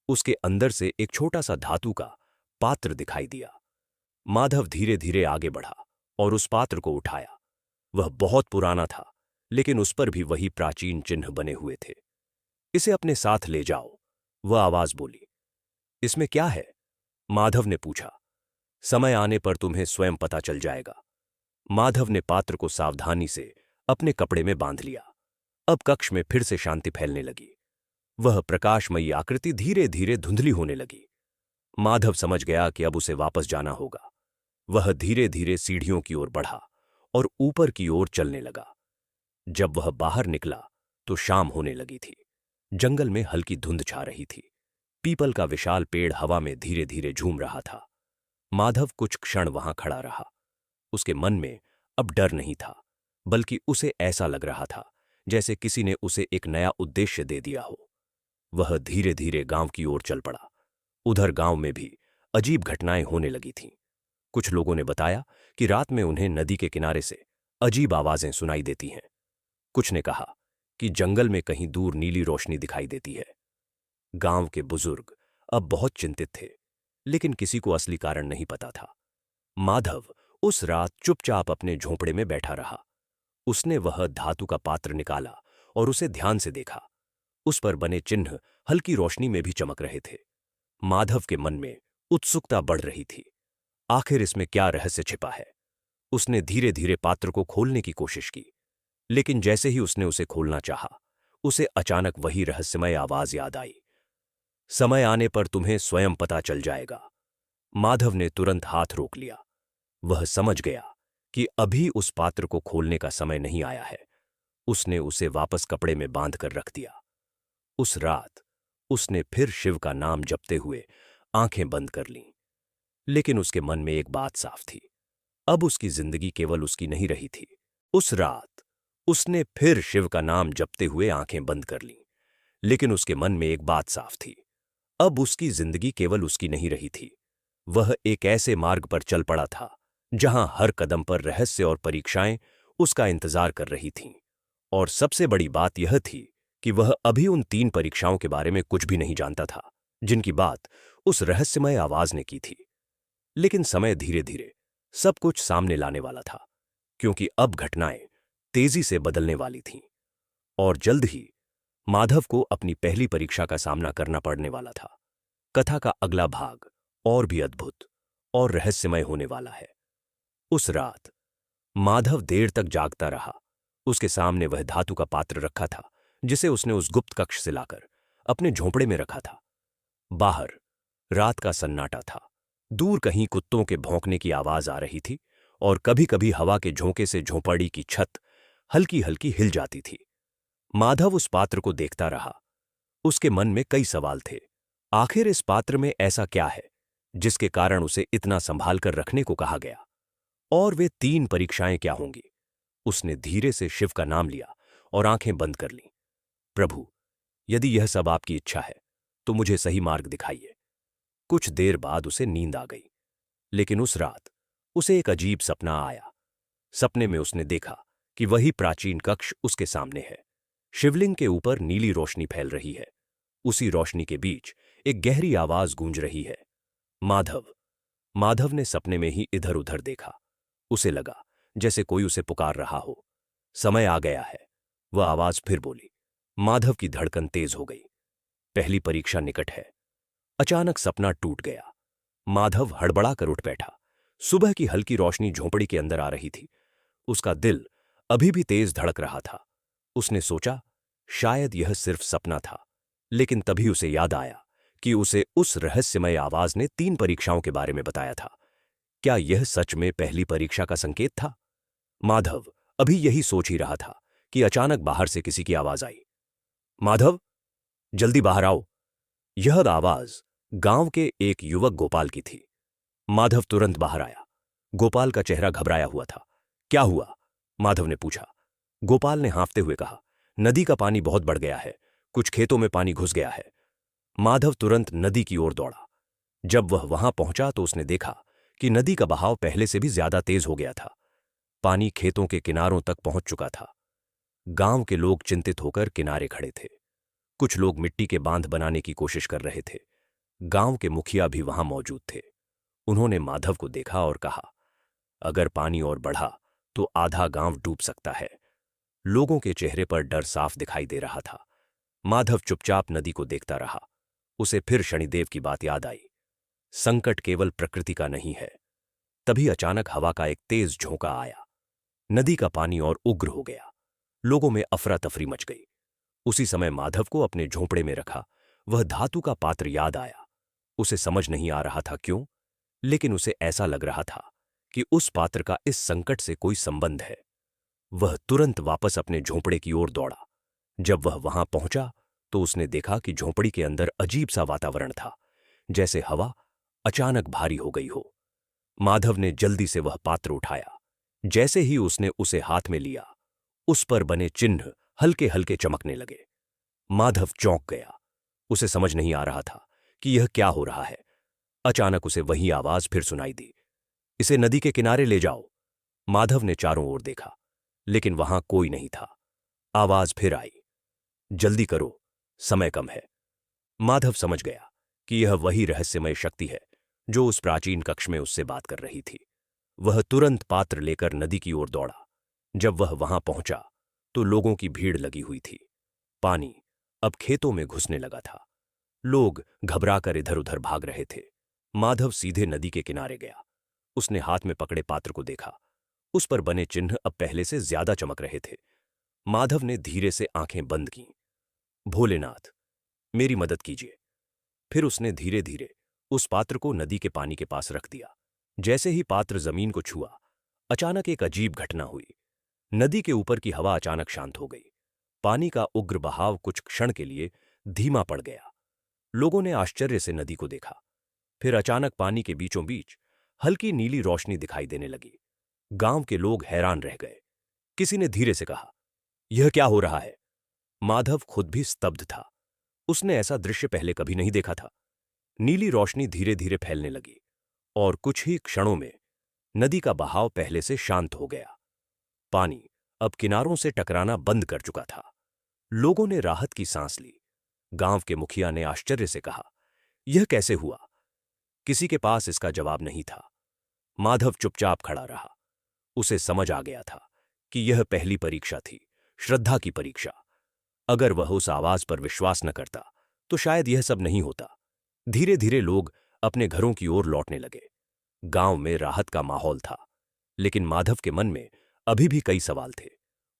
उसके अंदर से एक छोटा सा धातु का पात्र दिखाई दिया। माधव धीरे धीरे आगे बढ़ा और उस पात्र को उठाया। वह बहुत पुराना था, लेकिन उस पर भी वही प्राचीन चिन्ह बने हुए थे। इसे अपने साथ ले जाओ, वह आवाज बोली। इसमें क्या है? माधव ने पूछा। समय आने पर तुम्हें स्वयं पता चल जाएगा। माधव ने पात्र को सावधानी से अपने कपड़े में बांध लिया। अब कक्ष में फिर से शांति फैलने लगी। वह प्रकाशमयी आकृति धीरे धीरे धुंधली होने लगी। माधव समझ गया कि अब उसे वापस जाना होगा। वह धीरे धीरे सीढ़ियों की ओर बढ़ा और ऊपर की ओर चलने लगा। जब वह बाहर निकला तो शाम होने लगी थी। जंगल में हल्की धुंध छा रही थी। पीपल का विशाल पेड़ हवा में धीरे धीरे झूम रहा था। माधव कुछ क्षण वहां खड़ा रहा। उसके मन में अब डर नहीं था, बल्कि उसे ऐसा लग रहा था जैसे किसी ने उसे एक नया उद्देश्य दे दिया हो। वह धीरे धीरे गांव की ओर चल पड़ा। उधर गांव में भी अजीब घटनाएं होने लगी थीं। कुछ लोगों ने बताया कि रात में उन्हें नदी के किनारे से अजीब आवाजें सुनाई देती हैं। कुछ ने कहा कि जंगल में कहीं दूर नीली रोशनी दिखाई देती है। गांव के बुजुर्ग अब बहुत चिंतित थे, लेकिन किसी को असली कारण नहीं पता था। माधव उस रात चुपचाप अपने झोंपड़े में बैठा रहा। उसने वह धातु का पात्र निकाला और उसे ध्यान से देखा। उस पर बने चिन्ह हल्की रोशनी में भी चमक रहे थे। माधव के मन में उत्सुकता बढ़ रही थी। आखिर इसमें क्या रहस्य छिपा है? उसने धीरे धीरे पात्र को खोलने की कोशिश की, लेकिन जैसे ही उसने उसे खोलना चाहा, उसे अचानक वही रहस्यमय आवाज याद आई। समय आने पर तुम्हें स्वयं पता चल जाएगा। माधव ने तुरंत हाथ रोक लिया। वह समझ गया कि अभी उस पात्र को खोलने का समय नहीं आया है। उसने उसे वापस कपड़े में बांध कर रख दिया। उस रात उसने फिर शिव का नाम जपते हुए आंखें बंद कर लीं। लेकिन उसके मन में एक बात साफ थी, अब उसकी जिंदगी केवल उसकी नहीं रही थी। उस रात उसने फिर शिव का नाम जपते हुए आंखें बंद कर लीं। लेकिन उसके मन में एक बात साफ थी, अब उसकी जिंदगी केवल उसकी नहीं रही थी। वह एक ऐसे मार्ग पर चल पड़ा था जहां हर कदम पर रहस्य और परीक्षाएं उसका इंतजार कर रही थीं। और सबसे बड़ी बात यह थी कि वह अभी उन 3 परीक्षाओं के बारे में कुछ भी नहीं जानता था, जिनकी बात उस रहस्यमय आवाज ने की थी। लेकिन समय धीरे धीरे सब कुछ सामने लाने वाला था, क्योंकि अब घटनाएं तेजी से बदलने वाली थीं। और जल्द ही माधव को अपनी पहली परीक्षा का सामना करना पड़ने वाला था। कथा का अगला भाग और भी अद्भुत और रहस्यमय होने वाला है। उस रात माधव देर तक जागता रहा। उसके सामने वह धातु का पात्र रखा था, जिसे उसने उस गुप्त कक्ष से लाकर अपने झोंपड़े में रखा था। बाहर रात का सन्नाटा था। दूर कहीं कुत्तों के भौंकने की आवाज आ रही थी और कभी-कभी हवा के झोंके से झोंपड़ी की छत हल्की हल्की हिल जाती थी। माधव उस पात्र को देखता रहा। उसके मन में कई सवाल थे। आखिर इस पात्र में ऐसा क्या है जिसके कारण उसे इतना संभाल कर रखने को कहा गया? और वे 3 परीक्षाएं क्या होंगी? उसने धीरे से शिव का नाम लिया और आंखें बंद कर लीं। प्रभु, यदि यह सब आपकी इच्छा है तो मुझे सही मार्ग दिखाइए। कुछ देर बाद उसे नींद आ गई। लेकिन उस रात उसे एक अजीब सपना आया। सपने में उसने देखा कि वही प्राचीन कक्ष उसके सामने है। शिवलिंग के ऊपर नीली रोशनी फैल रही है। उसी रोशनी के बीच एक गहरी आवाज गूंज रही है, माधव। माधव ने सपने में ही इधर उधर देखा। उसे लगा जैसे कोई उसे पुकार रहा हो। समय आ गया है, वह आवाज फिर बोली। माधव की धड़कन तेज हो गई। पहली परीक्षा निकट है। अचानक सपना टूट गया। माधव हड़बड़ा कर उठ बैठा। सुबह की हल्की रोशनी झोंपड़ी के अंदर आ रही थी। उसका दिल अभी भी तेज धड़क रहा था। उसने सोचा शायद यह सिर्फ सपना था, लेकिन तभी उसे याद आया कि उसे उस रहस्यमय आवाज ने 3 परीक्षाओं के बारे में बताया था। क्या यह सच में पहली परीक्षा का संकेत था? माधव अभी यही सोच ही रहा था कि अचानक बाहर से किसी की आवाज आई। माधव, जल्दी बाहर आओ। यह आवाज गांव के एक युवक गोपाल की थी। माधव तुरंत बाहर आया। गोपाल का चेहरा घबराया हुआ था। क्या हुआ? माधव ने पूछा। गोपाल ने हाँफते हुए कहा, नदी का पानी बहुत बढ़ गया है, कुछ खेतों में पानी घुस गया है। माधव तुरंत नदी की ओर दौड़ा। जब वह वहां पहुंचा तो उसने देखा कि नदी का बहाव पहले से भी ज्यादा तेज हो गया था। पानी खेतों के किनारों तक पहुंच चुका था। गांव के लोग चिंतित होकर किनारे खड़े थे। कुछ लोग मिट्टी के बांध बनाने की कोशिश कर रहे थे। गांव के मुखिया भी वहां मौजूद थे। उन्होंने माधव को देखा और कहा, अगर पानी और बढ़ा तो आधा गांव डूब सकता है। लोगों के चेहरे पर डर साफ दिखाई दे रहा था। माधव चुपचाप नदी को देखता रहा। उसे फिर शनिदेव की बात याद आई। संकट केवल प्रकृति का नहीं है। तभी अचानक हवा का एक तेज झोंका आया। नदी का पानी और उग्र हो गया। लोगों में अफरा तफरी मच गई। उसी समय माधव को अपने झोंपड़े में रखा वह धातु का पात्र याद आया। उसे समझ नहीं आ रहा था क्यों, लेकिन उसे ऐसा लग रहा था कि उस पात्र का इस संकट से कोई संबंध है। वह तुरंत वापस अपने झोंपड़े की ओर दौड़ा। जब वह वहां पहुंचा तो उसने देखा कि झोंपड़ी के अंदर अजीब सा वातावरण था, जैसे हवा अचानक भारी हो गई हो। माधव ने जल्दी से वह पात्र उठाया। जैसे ही उसने उसे हाथ में लिया, उस पर बने चिन्ह हल्के हल्के चमकने लगे। माधव चौंक गया। उसे समझ नहीं आ रहा था कि यह क्या हो रहा है। अचानक उसे वही आवाज फिर सुनाई दी, इसे नदी के किनारे ले जाओ। माधव ने चारों ओर देखा, लेकिन वहां कोई नहीं था। आवाज फिर आई, जल्दी करो, समय कम है। माधव समझ गया कि यह वही रहस्यमय शक्ति है जो उस प्राचीन कक्ष में उससे बात कर रही थी। वह तुरंत पात्र लेकर नदी की ओर दौड़ा। जब वह वहां पहुंचा तो लोगों की भीड़ लगी हुई थी। पानी अब खेतों में घुसने लगा था। लोग घबराकर इधर उधर भाग रहे थे। माधव सीधे नदी के किनारे गया। उसने हाथ में पकड़े पात्र को देखा। उस पर बने चिन्ह अब पहले से ज्यादा चमक रहे थे। माधव ने धीरे से आंखें बंद कीं। भोलेनाथ, मेरी मदद कीजिए। फिर उसने धीरे धीरे उस पात्र को नदी के पानी के पास रख दिया। जैसे ही पात्र जमीन को छुआ, अचानक एक अजीब घटना हुई। नदी के ऊपर की हवा अचानक शांत हो गई। पानी का उग्र बहाव कुछ क्षण के लिए धीमा पड़ गया। लोगों ने आश्चर्य से नदी को देखा। फिर अचानक पानी के बीचों बीच हल्की नीली रोशनी दिखाई देने लगी। गांव के लोग हैरान रह गए। किसी ने धीरे से कहा, यह क्या हो रहा है? माधव खुद भी स्तब्ध था। उसने ऐसा दृश्य पहले कभी नहीं देखा था। नीली रोशनी धीरे धीरे फैलने लगी और कुछ ही क्षणों में नदी का बहाव पहले से शांत हो गया। पानी अब किनारों से टकराना बंद कर चुका था। लोगों ने राहत की सांस ली। गांव के मुखिया ने आश्चर्य से कहा, यह कैसे हुआ? किसी के पास इसका जवाब नहीं था। माधव चुपचाप खड़ा रहा। उसे समझ आ गया था कि यह पहली परीक्षा थी, श्रद्धा की परीक्षा। अगर वह उस आवाज पर विश्वास न करता तो शायद यह सब नहीं होता। धीरे धीरे लोग अपने घरों की ओर लौटने लगे। गांव में राहत का माहौल था, लेकिन माधव के मन में अभी भी कई सवाल थे।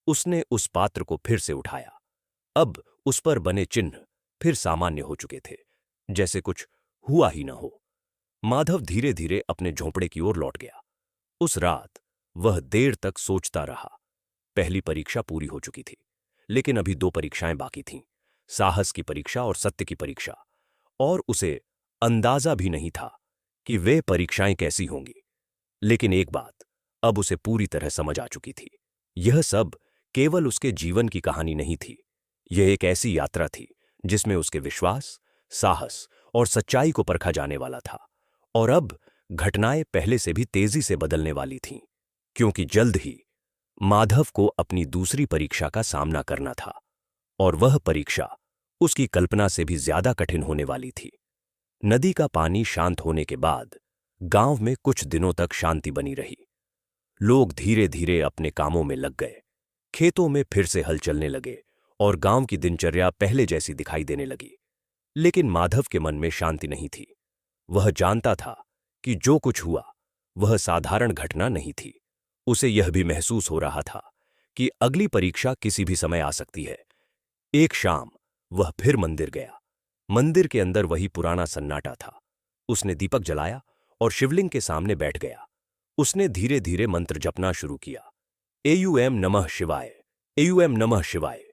उसने उस पात्र को फिर से उठाया। अब उस पर बने चिन्ह फिर सामान्य हो चुके थे, जैसे कुछ हुआ ही न हो। माधव धीरे धीरे अपने झोंपड़े की ओर लौट गया। उस रात वह देर तक सोचता रहा। पहली परीक्षा पूरी हो चुकी थी, लेकिन अभी दो परीक्षाएं बाकी थीं, साहस की परीक्षा और सत्य की परीक्षा। और उसे अंदाजा भी नहीं था कि वे परीक्षाएं कैसी होंगी। लेकिन एक बात अब उसे पूरी तरह समझ आ चुकी थी। यह सब केवल उसके जीवन की कहानी नहीं थी। यह एक ऐसी यात्रा थी जिसमें उसके विश्वास, साहस और सच्चाई को परखा जाने वाला था। और अब घटनाएं पहले से भी तेजी से बदलने वाली थीं, क्योंकि जल्द ही माधव को अपनी दूसरी परीक्षा का सामना करना था। और वह परीक्षा उसकी कल्पना से भी ज्यादा कठिन होने वाली थी। नदी का पानी शांत होने के बाद गांव में कुछ दिनों तक शांति बनी रही। लोग धीरे धीरे अपने कामों में लग गए। खेतों में फिर से हल चलने लगे और गांव की दिनचर्या पहले जैसी दिखाई देने लगी। लेकिन माधव के मन में शांति नहीं थी। वह जानता था कि जो कुछ हुआ वह साधारण घटना नहीं थी। उसे यह भी महसूस हो रहा था कि अगली परीक्षा किसी भी समय आ सकती है। एक शाम वह फिर मंदिर गया। मंदिर के अंदर वही पुराना सन्नाटा था। उसने दीपक जलाया और शिवलिंग के सामने बैठ गया। उसने धीरे धीरे मंत्र जपना शुरू किया। एयूएम नमः शिवाय, एयूएम नमः शिवाय।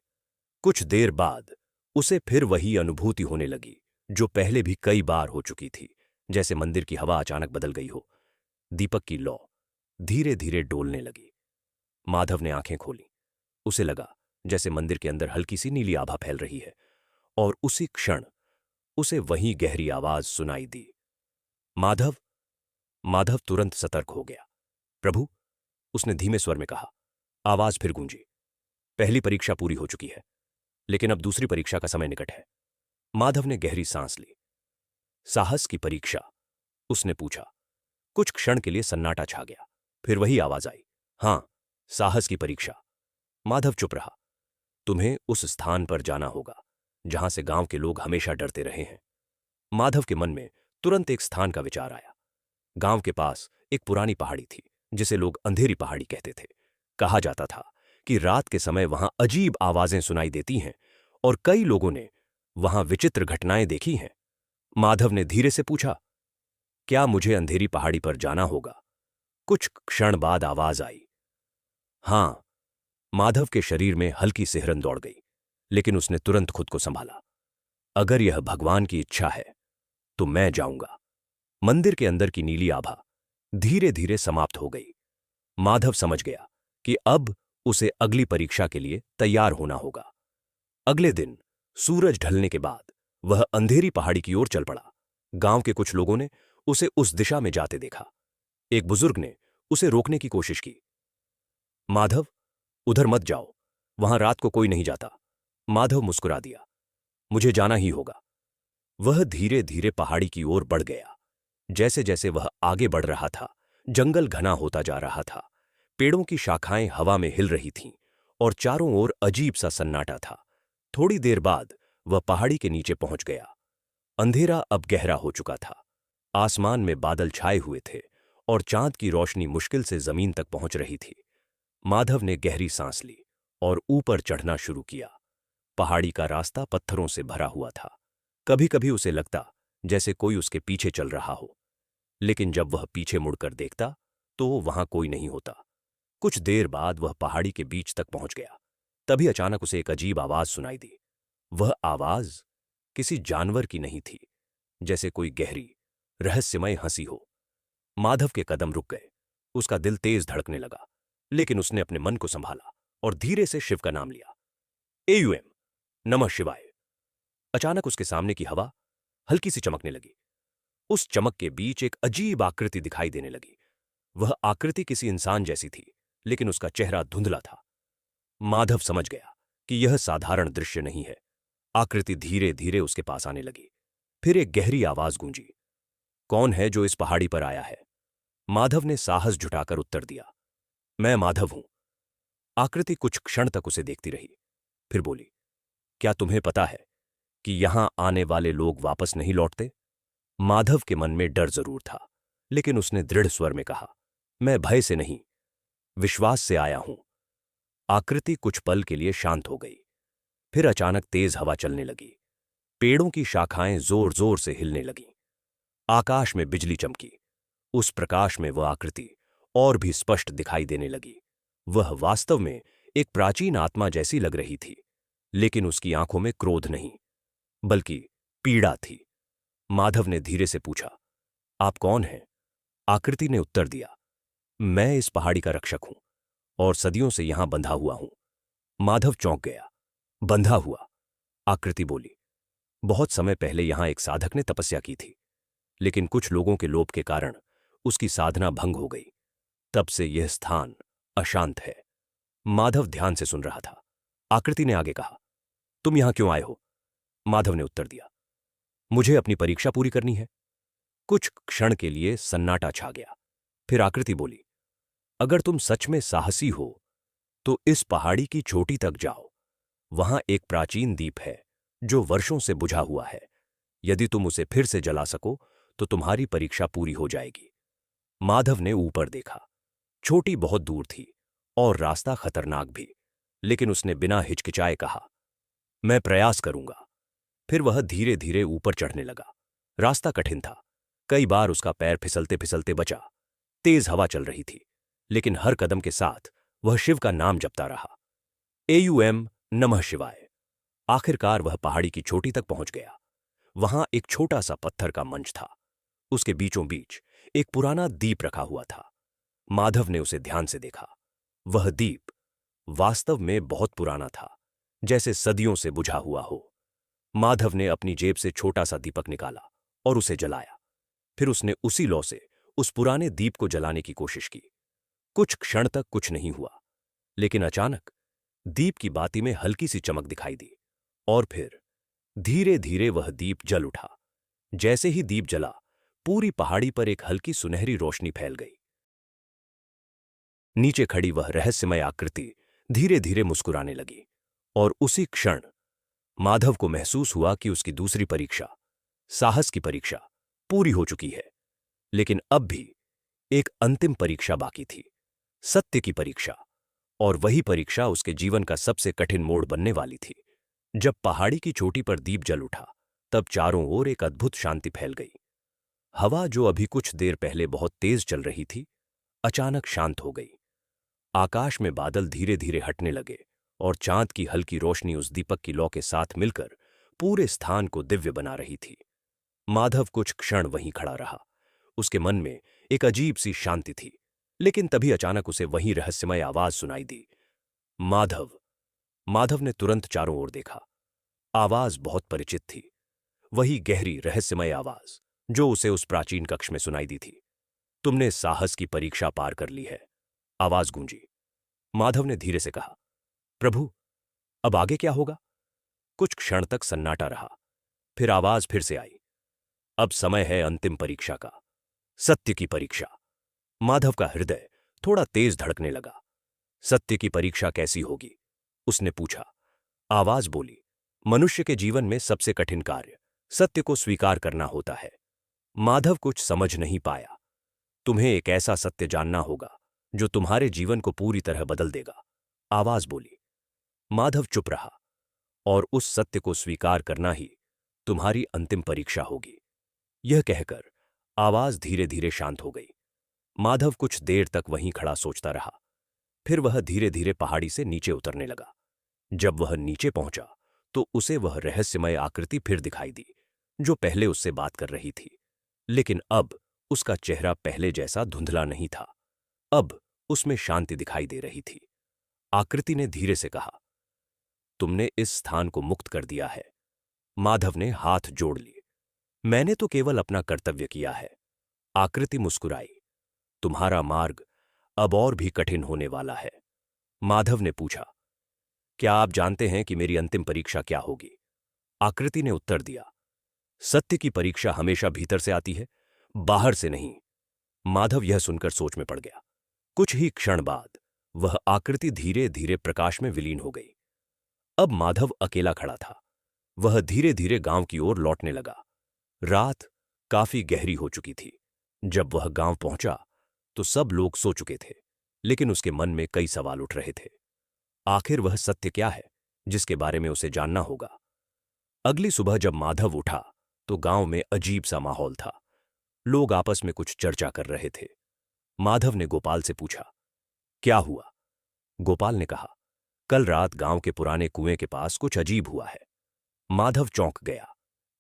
कुछ देर बाद उसे फिर वही अनुभूति होने लगी जो पहले भी कई बार हो चुकी थी, जैसे मंदिर की हवा अचानक बदल गई हो। दीपक की लौ धीरे धीरे डोलने लगी। माधव ने आंखें खोली। उसे लगा जैसे मंदिर के अंदर हल्की सी नीली आभा फैल रही है। और उसी क्षण उसे वही गहरी आवाज सुनाई दी, माधव। माधव तुरंत सतर्क हो गया। प्रभु, उसने धीमे स्वर में कहा। आवाज फिर गूंजी। पहली परीक्षा पूरी हो चुकी है, लेकिन अब दूसरी परीक्षा का समय निकट है। माधव ने गहरी सांस ली। साहस की परीक्षा? उसने पूछा। कुछ क्षण के लिए सन्नाटा छा गया। फिर वही आवाज आई, हां, साहस की परीक्षा। माधव चुप रहा। तुम्हें उस स्थान पर जाना होगा जहां से गांव के लोग हमेशा डरते रहे हैं। माधव के मन में तुरंत एक स्थान का विचार आया। गांव के पास एक पुरानी पहाड़ी थी जिसे लोग अंधेरी पहाड़ी कहते थे। कहा जाता था कि रात के समय वहां अजीब आवाजें सुनाई देती हैं और कई लोगों ने वहां विचित्र घटनाएं देखी हैं। माधव ने धीरे से पूछा, क्या मुझे अंधेरी पहाड़ी पर जाना होगा? कुछ क्षण बाद आवाज आई, हां। माधव के शरीर में हल्की सिहरन दौड़ गई, लेकिन उसने तुरंत खुद को संभाला। अगर यह भगवान की इच्छा है तो मैं जाऊंगा। मंदिर के अंदर की नीली आभा धीरे धीरे समाप्त हो गई। माधव समझ गया कि अब उसे अगली परीक्षा के लिए तैयार होना होगा। अगले दिन सूरज ढलने के बाद वह अंधेरी पहाड़ी की ओर चल पड़ा। गांव के कुछ लोगों ने उसे उस दिशा में जाते देखा। एक बुजुर्ग ने उसे रोकने की कोशिश की। माधव, उधर मत जाओ, वहां रात को कोई नहीं जाता। माधव मुस्कुरा दिया। मुझे जाना ही होगा। वह धीरे धीरे पहाड़ी की ओर बढ़ गया। जैसे जैसे वह आगे बढ़ रहा था, जंगल घना होता जा रहा था। पेड़ों की शाखाएं हवा में हिल रही थीं और चारों ओर अजीब सा सन्नाटा था। थोड़ी देर बाद वह पहाड़ी के नीचे पहुंच गया। अंधेरा अब गहरा हो चुका था। आसमान में बादल छाए हुए थे और चांद की रोशनी मुश्किल से जमीन तक पहुंच रही थी। माधव ने गहरी सांस ली और ऊपर चढ़ना शुरू किया। पहाड़ी का रास्ता पत्थरों से भरा हुआ था। कभी कभी उसे लगता जैसे कोई उसके पीछे चल रहा हो, लेकिन जब वह पीछे मुड़कर देखता तो वहां कोई नहीं होता। कुछ देर बाद वह पहाड़ी के बीच तक पहुंच गया। तभी अचानक उसे एक अजीब आवाज सुनाई दी। वह आवाज किसी जानवर की नहीं थी, जैसे कोई गहरी रहस्यमय हंसी हो। माधव के कदम रुक गए। उसका दिल तेज धड़कने लगा, लेकिन उसने अपने मन को संभाला और धीरे से शिव का नाम लिया। एयूएम, नमः शिवाय। अचानक उसके सामने की हवा हल्की सी चमकने लगी। उस चमक के बीच एक अजीब आकृति दिखाई देने लगी। वह आकृति किसी इंसान जैसी थी, लेकिन उसका चेहरा धुंधला था। माधव समझ गया कि यह साधारण दृश्य नहीं है। आकृति धीरे धीरे उसके पास आने लगी। फिर एक गहरी आवाज गूंजी। कौन है जो इस पहाड़ी पर आया है? माधव ने साहस जुटाकर उत्तर दिया। मैं माधव हूं। आकृति कुछ क्षण तक उसे देखती रही, फिर बोली, क्या तुम्हें पता है कि यहां आने वाले लोग वापस नहीं लौटते? माधव के मन में डर जरूर था, लेकिन उसने दृढ़ स्वर में कहा, मैं भय से नहीं, विश्वास से आया हूं। आकृति कुछ पल के लिए शांत हो गई। फिर अचानक तेज हवा चलने लगी। पेड़ों की शाखाएं जोर जोर से हिलने लगीं। आकाश में बिजली चमकी। उस प्रकाश में वह आकृति और भी स्पष्ट दिखाई देने लगी। वह वास्तव में एक प्राचीन आत्मा जैसी लग रही थी, लेकिन उसकी आंखों में क्रोध नहीं, बल्कि पीड़ा थी। माधव ने धीरे से पूछा, आप कौन हैं? आकृति ने उत्तर दिया, मैं इस पहाड़ी का रक्षक हूं और सदियों से यहां बंधा हुआ हूं। माधव चौंक गया। बंधा हुआ? आकृति बोली, बहुत समय पहले यहां एक साधक ने तपस्या की थी, लेकिन कुछ लोगों के लोभ के कारण उसकी साधना भंग हो गई। तब से यह स्थान अशांत है। माधव ध्यान से सुन रहा था। आकृति ने आगे कहा, तुम यहां क्यों आए हो? माधव ने उत्तर दिया, मुझे अपनी परीक्षा पूरी करनी है। कुछ क्षण के लिए सन्नाटा छा गया। फिर आकृति बोली, अगर तुम सच में साहसी हो तो इस पहाड़ी की चोटी तक जाओ। वहां एक प्राचीन दीप है जो वर्षों से बुझा हुआ है। यदि तुम उसे फिर से जला सको तो तुम्हारी परीक्षा पूरी हो जाएगी। माधव ने ऊपर देखा। छोटी बहुत दूर थी और रास्ता खतरनाक भी, लेकिन उसने बिना हिचकिचाए कहा, मैं प्रयास करूंगा। फिर वह धीरे धीरे ऊपर चढ़ने लगा। रास्ता कठिन था। कई बार उसका पैर फिसलते फिसलते बचा। तेज हवा चल रही थी, लेकिन हर कदम के साथ वह शिव का नाम जपता रहा। एयूएम, नमः शिवाय। आखिरकार वह पहाड़ी की चोटी तक पहुंच गया। वहां एक छोटा सा पत्थर का मंच था। उसके बीचों बीच एक पुराना दीप रखा हुआ था। माधव ने उसे ध्यान से देखा। वह दीप वास्तव में बहुत पुराना था, जैसे सदियों से बुझा हुआ हो। माधव ने अपनी जेब से छोटा सा दीपक निकाला और उसे जलाया। फिर उसने उसी लौ से उस पुराने दीप को जलाने की कोशिश की। कुछ क्षण तक कुछ नहीं हुआ, लेकिन अचानक दीप की बाती में हल्की सी चमक दिखाई दी और फिर धीरे धीरे वह दीप जल उठा। जैसे ही दीप जला, पूरी पहाड़ी पर एक हल्की सुनहरी रोशनी फैल गई। नीचे खड़ी वह रहस्यमय आकृति धीरे धीरे मुस्कुराने लगी और उसी क्षण माधव को महसूस हुआ कि उसकी दूसरी परीक्षा, साहस की परीक्षा, पूरी हो चुकी है। लेकिन अब भी एक अंतिम परीक्षा बाकी थी, सत्य की परीक्षा। और वही परीक्षा उसके जीवन का सबसे कठिन मोड़ बनने वाली थी। जब पहाड़ी की चोटी पर दीप जल उठा, तब चारों ओर एक अद्भुत शांति फैल गई। हवा जो अभी कुछ देर पहले बहुत तेज चल रही थी, अचानक शांत हो गई। आकाश में बादल धीरे धीरे हटने लगे और चांद की हल्की रोशनी उस दीपक की लौ के साथ मिलकर पूरे स्थान को दिव्य बना रही थी। माधव कुछ क्षण वहीं खड़ा रहा। उसके मन में एक अजीब सी शांति थी, लेकिन तभी अचानक उसे वही रहस्यमय आवाज सुनाई दी। माधव। माधव ने तुरंत चारों ओर देखा। आवाज बहुत परिचित थी, वही गहरी रहस्यमय आवाज जो उसे उस प्राचीन कक्ष में सुनाई दी थी। तुमने साहस की परीक्षा पार कर ली है, आवाज गूंजी। माधव ने धीरे से कहा, प्रभु, अब आगे क्या होगा? कुछ क्षण तक सन्नाटा रहा। फिर आवाज फिर से आई। अब समय है अंतिम परीक्षा का, सत्य की परीक्षा। माधव का हृदय थोड़ा तेज धड़कने लगा। सत्य की परीक्षा कैसी होगी? उसने पूछा। आवाज बोली, मनुष्य के जीवन में सबसे कठिन कार्य सत्य को स्वीकार करना होता है। माधव कुछ समझ नहीं पाया। तुम्हें एक ऐसा सत्य जानना होगा जो तुम्हारे जीवन को पूरी तरह बदल देगा, आवाज बोली। माधव चुप रहा। और उस सत्य को स्वीकार करना ही तुम्हारी अंतिम परीक्षा होगी, यह कहकर आवाज धीरे धीरे शांत हो गई। माधव कुछ देर तक वहीं खड़ा सोचता रहा। फिर वह धीरे धीरे पहाड़ी से नीचे उतरने लगा। जब वह नीचे पहुंचा तो उसे वह रहस्यमय आकृति फिर दिखाई दी जो पहले उससे बात कर रही थी। लेकिन अब उसका चेहरा पहले जैसा धुंधला नहीं था। अब उसमें शांति दिखाई दे रही थी। आकृति ने धीरे से कहा, तुमने इस स्थान को मुक्त कर दिया है। माधव ने हाथ जोड़ लिए। मैंने तो केवल अपना कर्तव्य किया है। आकृति मुस्कुराई। तुम्हारा मार्ग अब और भी कठिन होने वाला है। माधव ने पूछा, क्या आप जानते हैं कि मेरी अंतिम परीक्षा क्या होगी? आकृति ने उत्तर दिया, सत्य की परीक्षा हमेशा भीतर से आती है, बाहर से नहीं। माधव यह सुनकर सोच में पड़ गया। कुछ ही क्षण बाद वह आकृति धीरे धीरे प्रकाश में विलीन हो गई। अब माधव अकेला खड़ा था। वह धीरे धीरे गांव की ओर लौटने लगा। रात काफी गहरी हो चुकी थी। जब वह गांव पहुंचा तो सब लोग सो चुके थे, लेकिन उसके मन में कई सवाल उठ रहे थे। आखिर वह सत्य क्या है जिसके बारे में उसे जानना होगा? अगली सुबह जब माधव उठा तो गांव में अजीब सा माहौल था। लोग आपस में कुछ चर्चा कर रहे थे। माधव ने गोपाल से पूछा, क्या हुआ? गोपाल ने कहा, कल रात गांव के पुराने कुएं के पास कुछ अजीब हुआ है। माधव चौंक गया।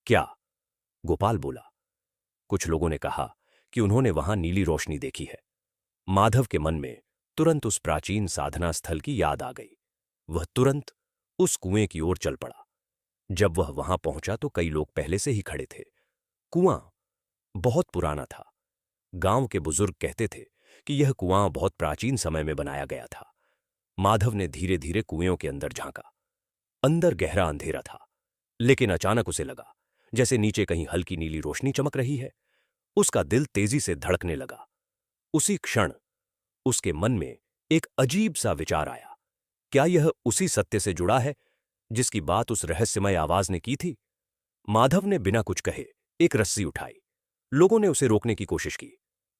क्या? गोपाल बोला, कुछ लोगों ने कहा कि उन्होंने वहां नीली रोशनी देखी है। माधव के मन में तुरंत उस प्राचीन साधना स्थल की याद आ गई। वह तुरंत उस कुएं की ओर चल पड़ा। जब वह वहां पहुंचा तो कई लोग पहले से ही खड़े थे। कुआं बहुत पुराना था। गांव के बुजुर्ग कहते थे कि यह कुआं बहुत प्राचीन समय में बनाया गया था। माधव ने धीरे धीरे कुएं के अंदर झांका। अंदर गहरा अंधेरा था, लेकिन अचानक उसे लगा जैसे नीचे कहीं हल्की नीली रोशनी चमक रही है। उसका दिल तेजी से धड़कने लगा। उसी क्षण उसके मन में एक अजीब सा विचार आया। क्या यह उसी सत्य से जुड़ा है जिसकी बात उस रहस्यमय आवाज ने की थी? माधव ने बिना कुछ कहे एक रस्सी उठाई। लोगों ने उसे रोकने की कोशिश की।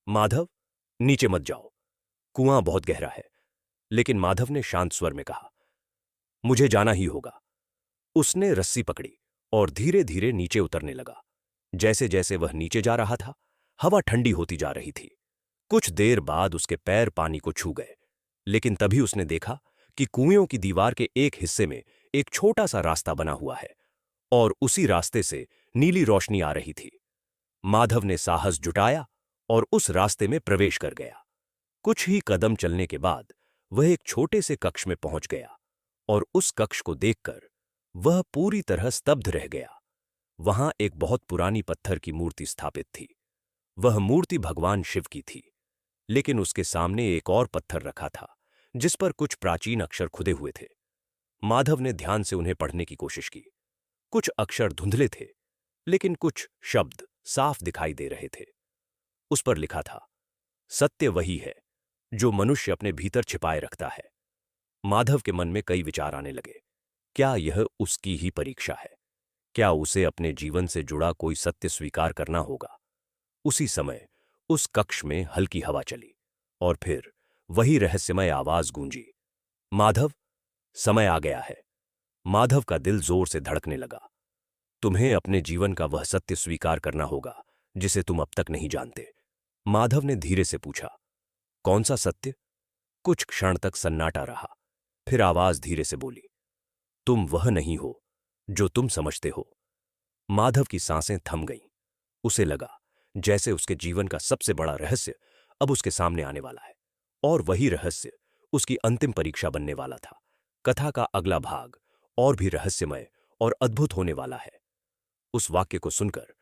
माधव, नीचे मत जाओ, कुआं बहुत गहरा है। लेकिन माधव ने शांत स्वर में कहा, मुझे जाना ही होगा। उसने रस्सी पकड़ी और धीरे धीरे नीचे उतरने लगा। जैसे जैसे वह नीचे जा रहा था, हवा ठंडी होती जा रही थी। कुछ देर बाद उसके पैर पानी को छू गए, लेकिन तभी उसने देखा कि कुएं की दीवार के एक हिस्से में एक छोटा सा रास्ता बना हुआ है और उसी रास्ते से नीली रोशनी आ रही थी। माधव ने साहस जुटाया और उस रास्ते में प्रवेश कर गया। कुछ ही कदम चलने के बाद वह एक छोटे से कक्ष में पहुंच गया और उस कक्ष को देखकर वह पूरी तरह स्तब्ध रह गया। वहां एक बहुत पुरानी पत्थर की मूर्ति स्थापित थी। वह मूर्ति भगवान शिव की थी, लेकिन उसके सामने एक और पत्थर रखा था जिस पर कुछ प्राचीन अक्षर खुदे हुए थे। माधव ने ध्यान से उन्हें पढ़ने की कोशिश की। कुछ अक्षर धुंधले थे, लेकिन कुछ शब्द साफ दिखाई दे रहे थे। उस पर लिखा था, सत्य वही है जो मनुष्य अपने भीतर छिपाए रखता है। माधव के मन में कई विचार आने लगे। क्या यह उसकी ही परीक्षा है? क्या उसे अपने जीवन से जुड़ा कोई सत्य स्वीकार करना होगा? उसी समय उस कक्ष में हल्की हवा चली और फिर वही रहस्यमय आवाज गूंजी, माधव, समय आ गया है। माधव का दिल जोर से धड़कने लगा। तुम्हें अपने जीवन का वह सत्य स्वीकार करना होगा जिसे तुम अब तक नहीं जानते। माधव ने धीरे से पूछा, कौन सा सत्य? कुछ क्षण तक सन्नाटा रहा। फिर आवाज धीरे से बोली, तुम वह नहीं हो जो तुम समझते हो। माधव की सांसें थम गईं। उसे लगा जैसे उसके जीवन का सबसे बड़ा रहस्य अब उसके सामने आने वाला है, और वही रहस्य उसकी अंतिम परीक्षा बनने वाला था। कथा का अगला भाग और भी रहस्यमय और अद्भुत होने वाला है। उस वाक्य को सुनकर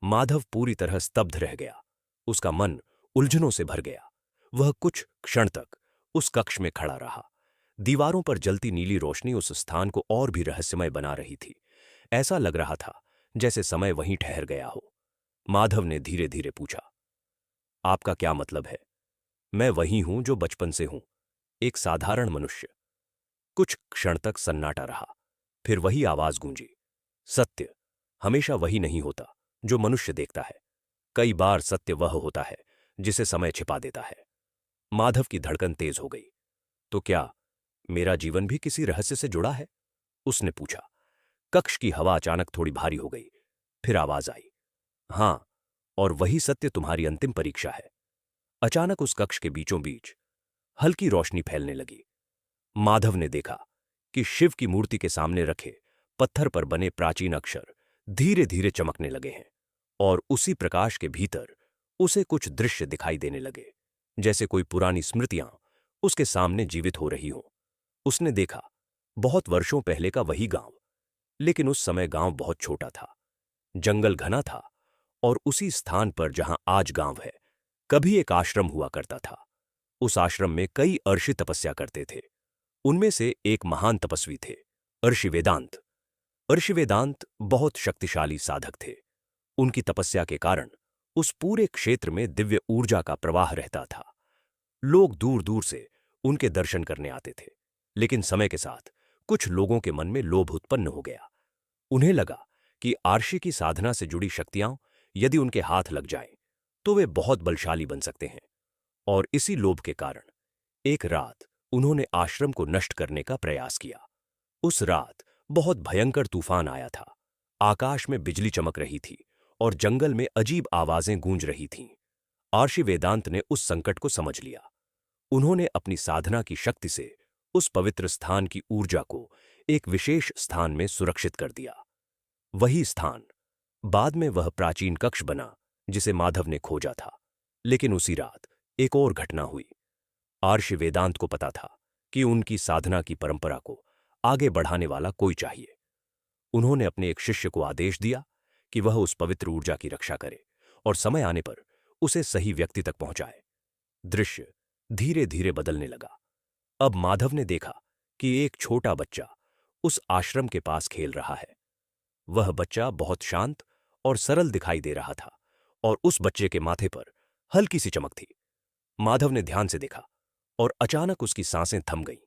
माधव पूरी तरह स्तब्ध रह गया। उसका मन उलझनों से भर गया। वह कुछ क्षण तक उस कक्ष में खड़ा रहा। दीवारों पर जलती नीली रोशनी उस स्थान को और भी रहस्यमय बना रही थी। ऐसा लग रहा था जैसे समय वहीं ठहर गया हो। माधव ने धीरे धीरे पूछा, आपका क्या मतलब है? मैं वही हूं जो बचपन से हूं, एक साधारण मनुष्य। कुछ क्षण तक सन्नाटा रहा, फिर वही आवाज गूंजी, सत्य हमेशा वही नहीं होता जो मनुष्य देखता है। कई बार सत्य वह होता है जिसे समय छिपा देता है। माधव की धड़कन तेज हो गई। तो क्या मेरा जीवन भी किसी रहस्य से जुड़ा है? उसने पूछा। कक्ष की हवा अचानक थोड़ी भारी हो गई। फिर आवाज आई, हां, और वही सत्य तुम्हारी अंतिम परीक्षा है। अचानक उस कक्ष के बीचों बीच हल्की रोशनी फैलने लगी। माधव ने देखा कि शिव की मूर्ति के सामने रखे पत्थर पर बने प्राचीन अक्षर धीरे धीरे चमकने लगे हैं, और उसी प्रकाश के भीतर उसे कुछ दृश्य दिखाई देने लगे, जैसे कोई पुरानी स्मृतियां उसके सामने जीवित हो रही हों। उसने देखा बहुत वर्षों पहले का वही गांव, लेकिन उस समय गांव बहुत छोटा था। जंगल घना था, और उसी स्थान पर जहां आज गांव है, कभी एक आश्रम हुआ करता था। उस आश्रम में कई अर्षि तपस्या करते थे। उनमें से एक महान तपस्वी थे, अर्षि वेदांत। अर्षि वेदांत बहुत शक्तिशाली साधक थे। उनकी तपस्या के कारण उस पूरे क्षेत्र में दिव्य ऊर्जा का प्रवाह रहता था। लोग दूर दूर से उनके दर्शन करने आते थे, लेकिन समय के साथ कुछ लोगों के मन में लोभ उत्पन्न हो गया। उन्हें लगा कि आर्षि की साधना से जुड़ी शक्तियां यदि उनके हाथ लग जाएं, तो वे बहुत बलशाली बन सकते हैं। और इसी लोभ के कारण एक रात उन्होंने आश्रम को नष्ट करने का प्रयास किया। उस रात बहुत भयंकर तूफान आया था। आकाश में बिजली चमक रही थी और जंगल में अजीब आवाजें गूंज रही थीं। आर्षि वेदांत ने उस संकट को समझ लिया। उन्होंने अपनी साधना की शक्ति से उस पवित्र स्थान की ऊर्जा को एक विशेष स्थान में सुरक्षित कर दिया। वही स्थान बाद में वह प्राचीन कक्ष बना जिसे माधव ने खोजा था। लेकिन उसी रात एक और घटना हुई। आर्षि वेदांत को पता था कि उनकी साधना की परंपरा को आगे बढ़ाने वाला कोई चाहिए। उन्होंने अपने एक शिष्य को आदेश दिया कि वह उस पवित्र ऊर्जा की रक्षा करे और समय आने पर उसे सही व्यक्ति तक पहुंचाए। दृश्य धीरे धीरे बदलने लगा। अब माधव ने देखा कि एक छोटा बच्चा उस आश्रम के पास खेल रहा है। वह बच्चा बहुत शांत और सरल दिखाई दे रहा था, और उस बच्चे के माथे पर हल्की सी चमक थी। माधव ने ध्यान से देखा, और अचानक उसकी सांसें थम गईं,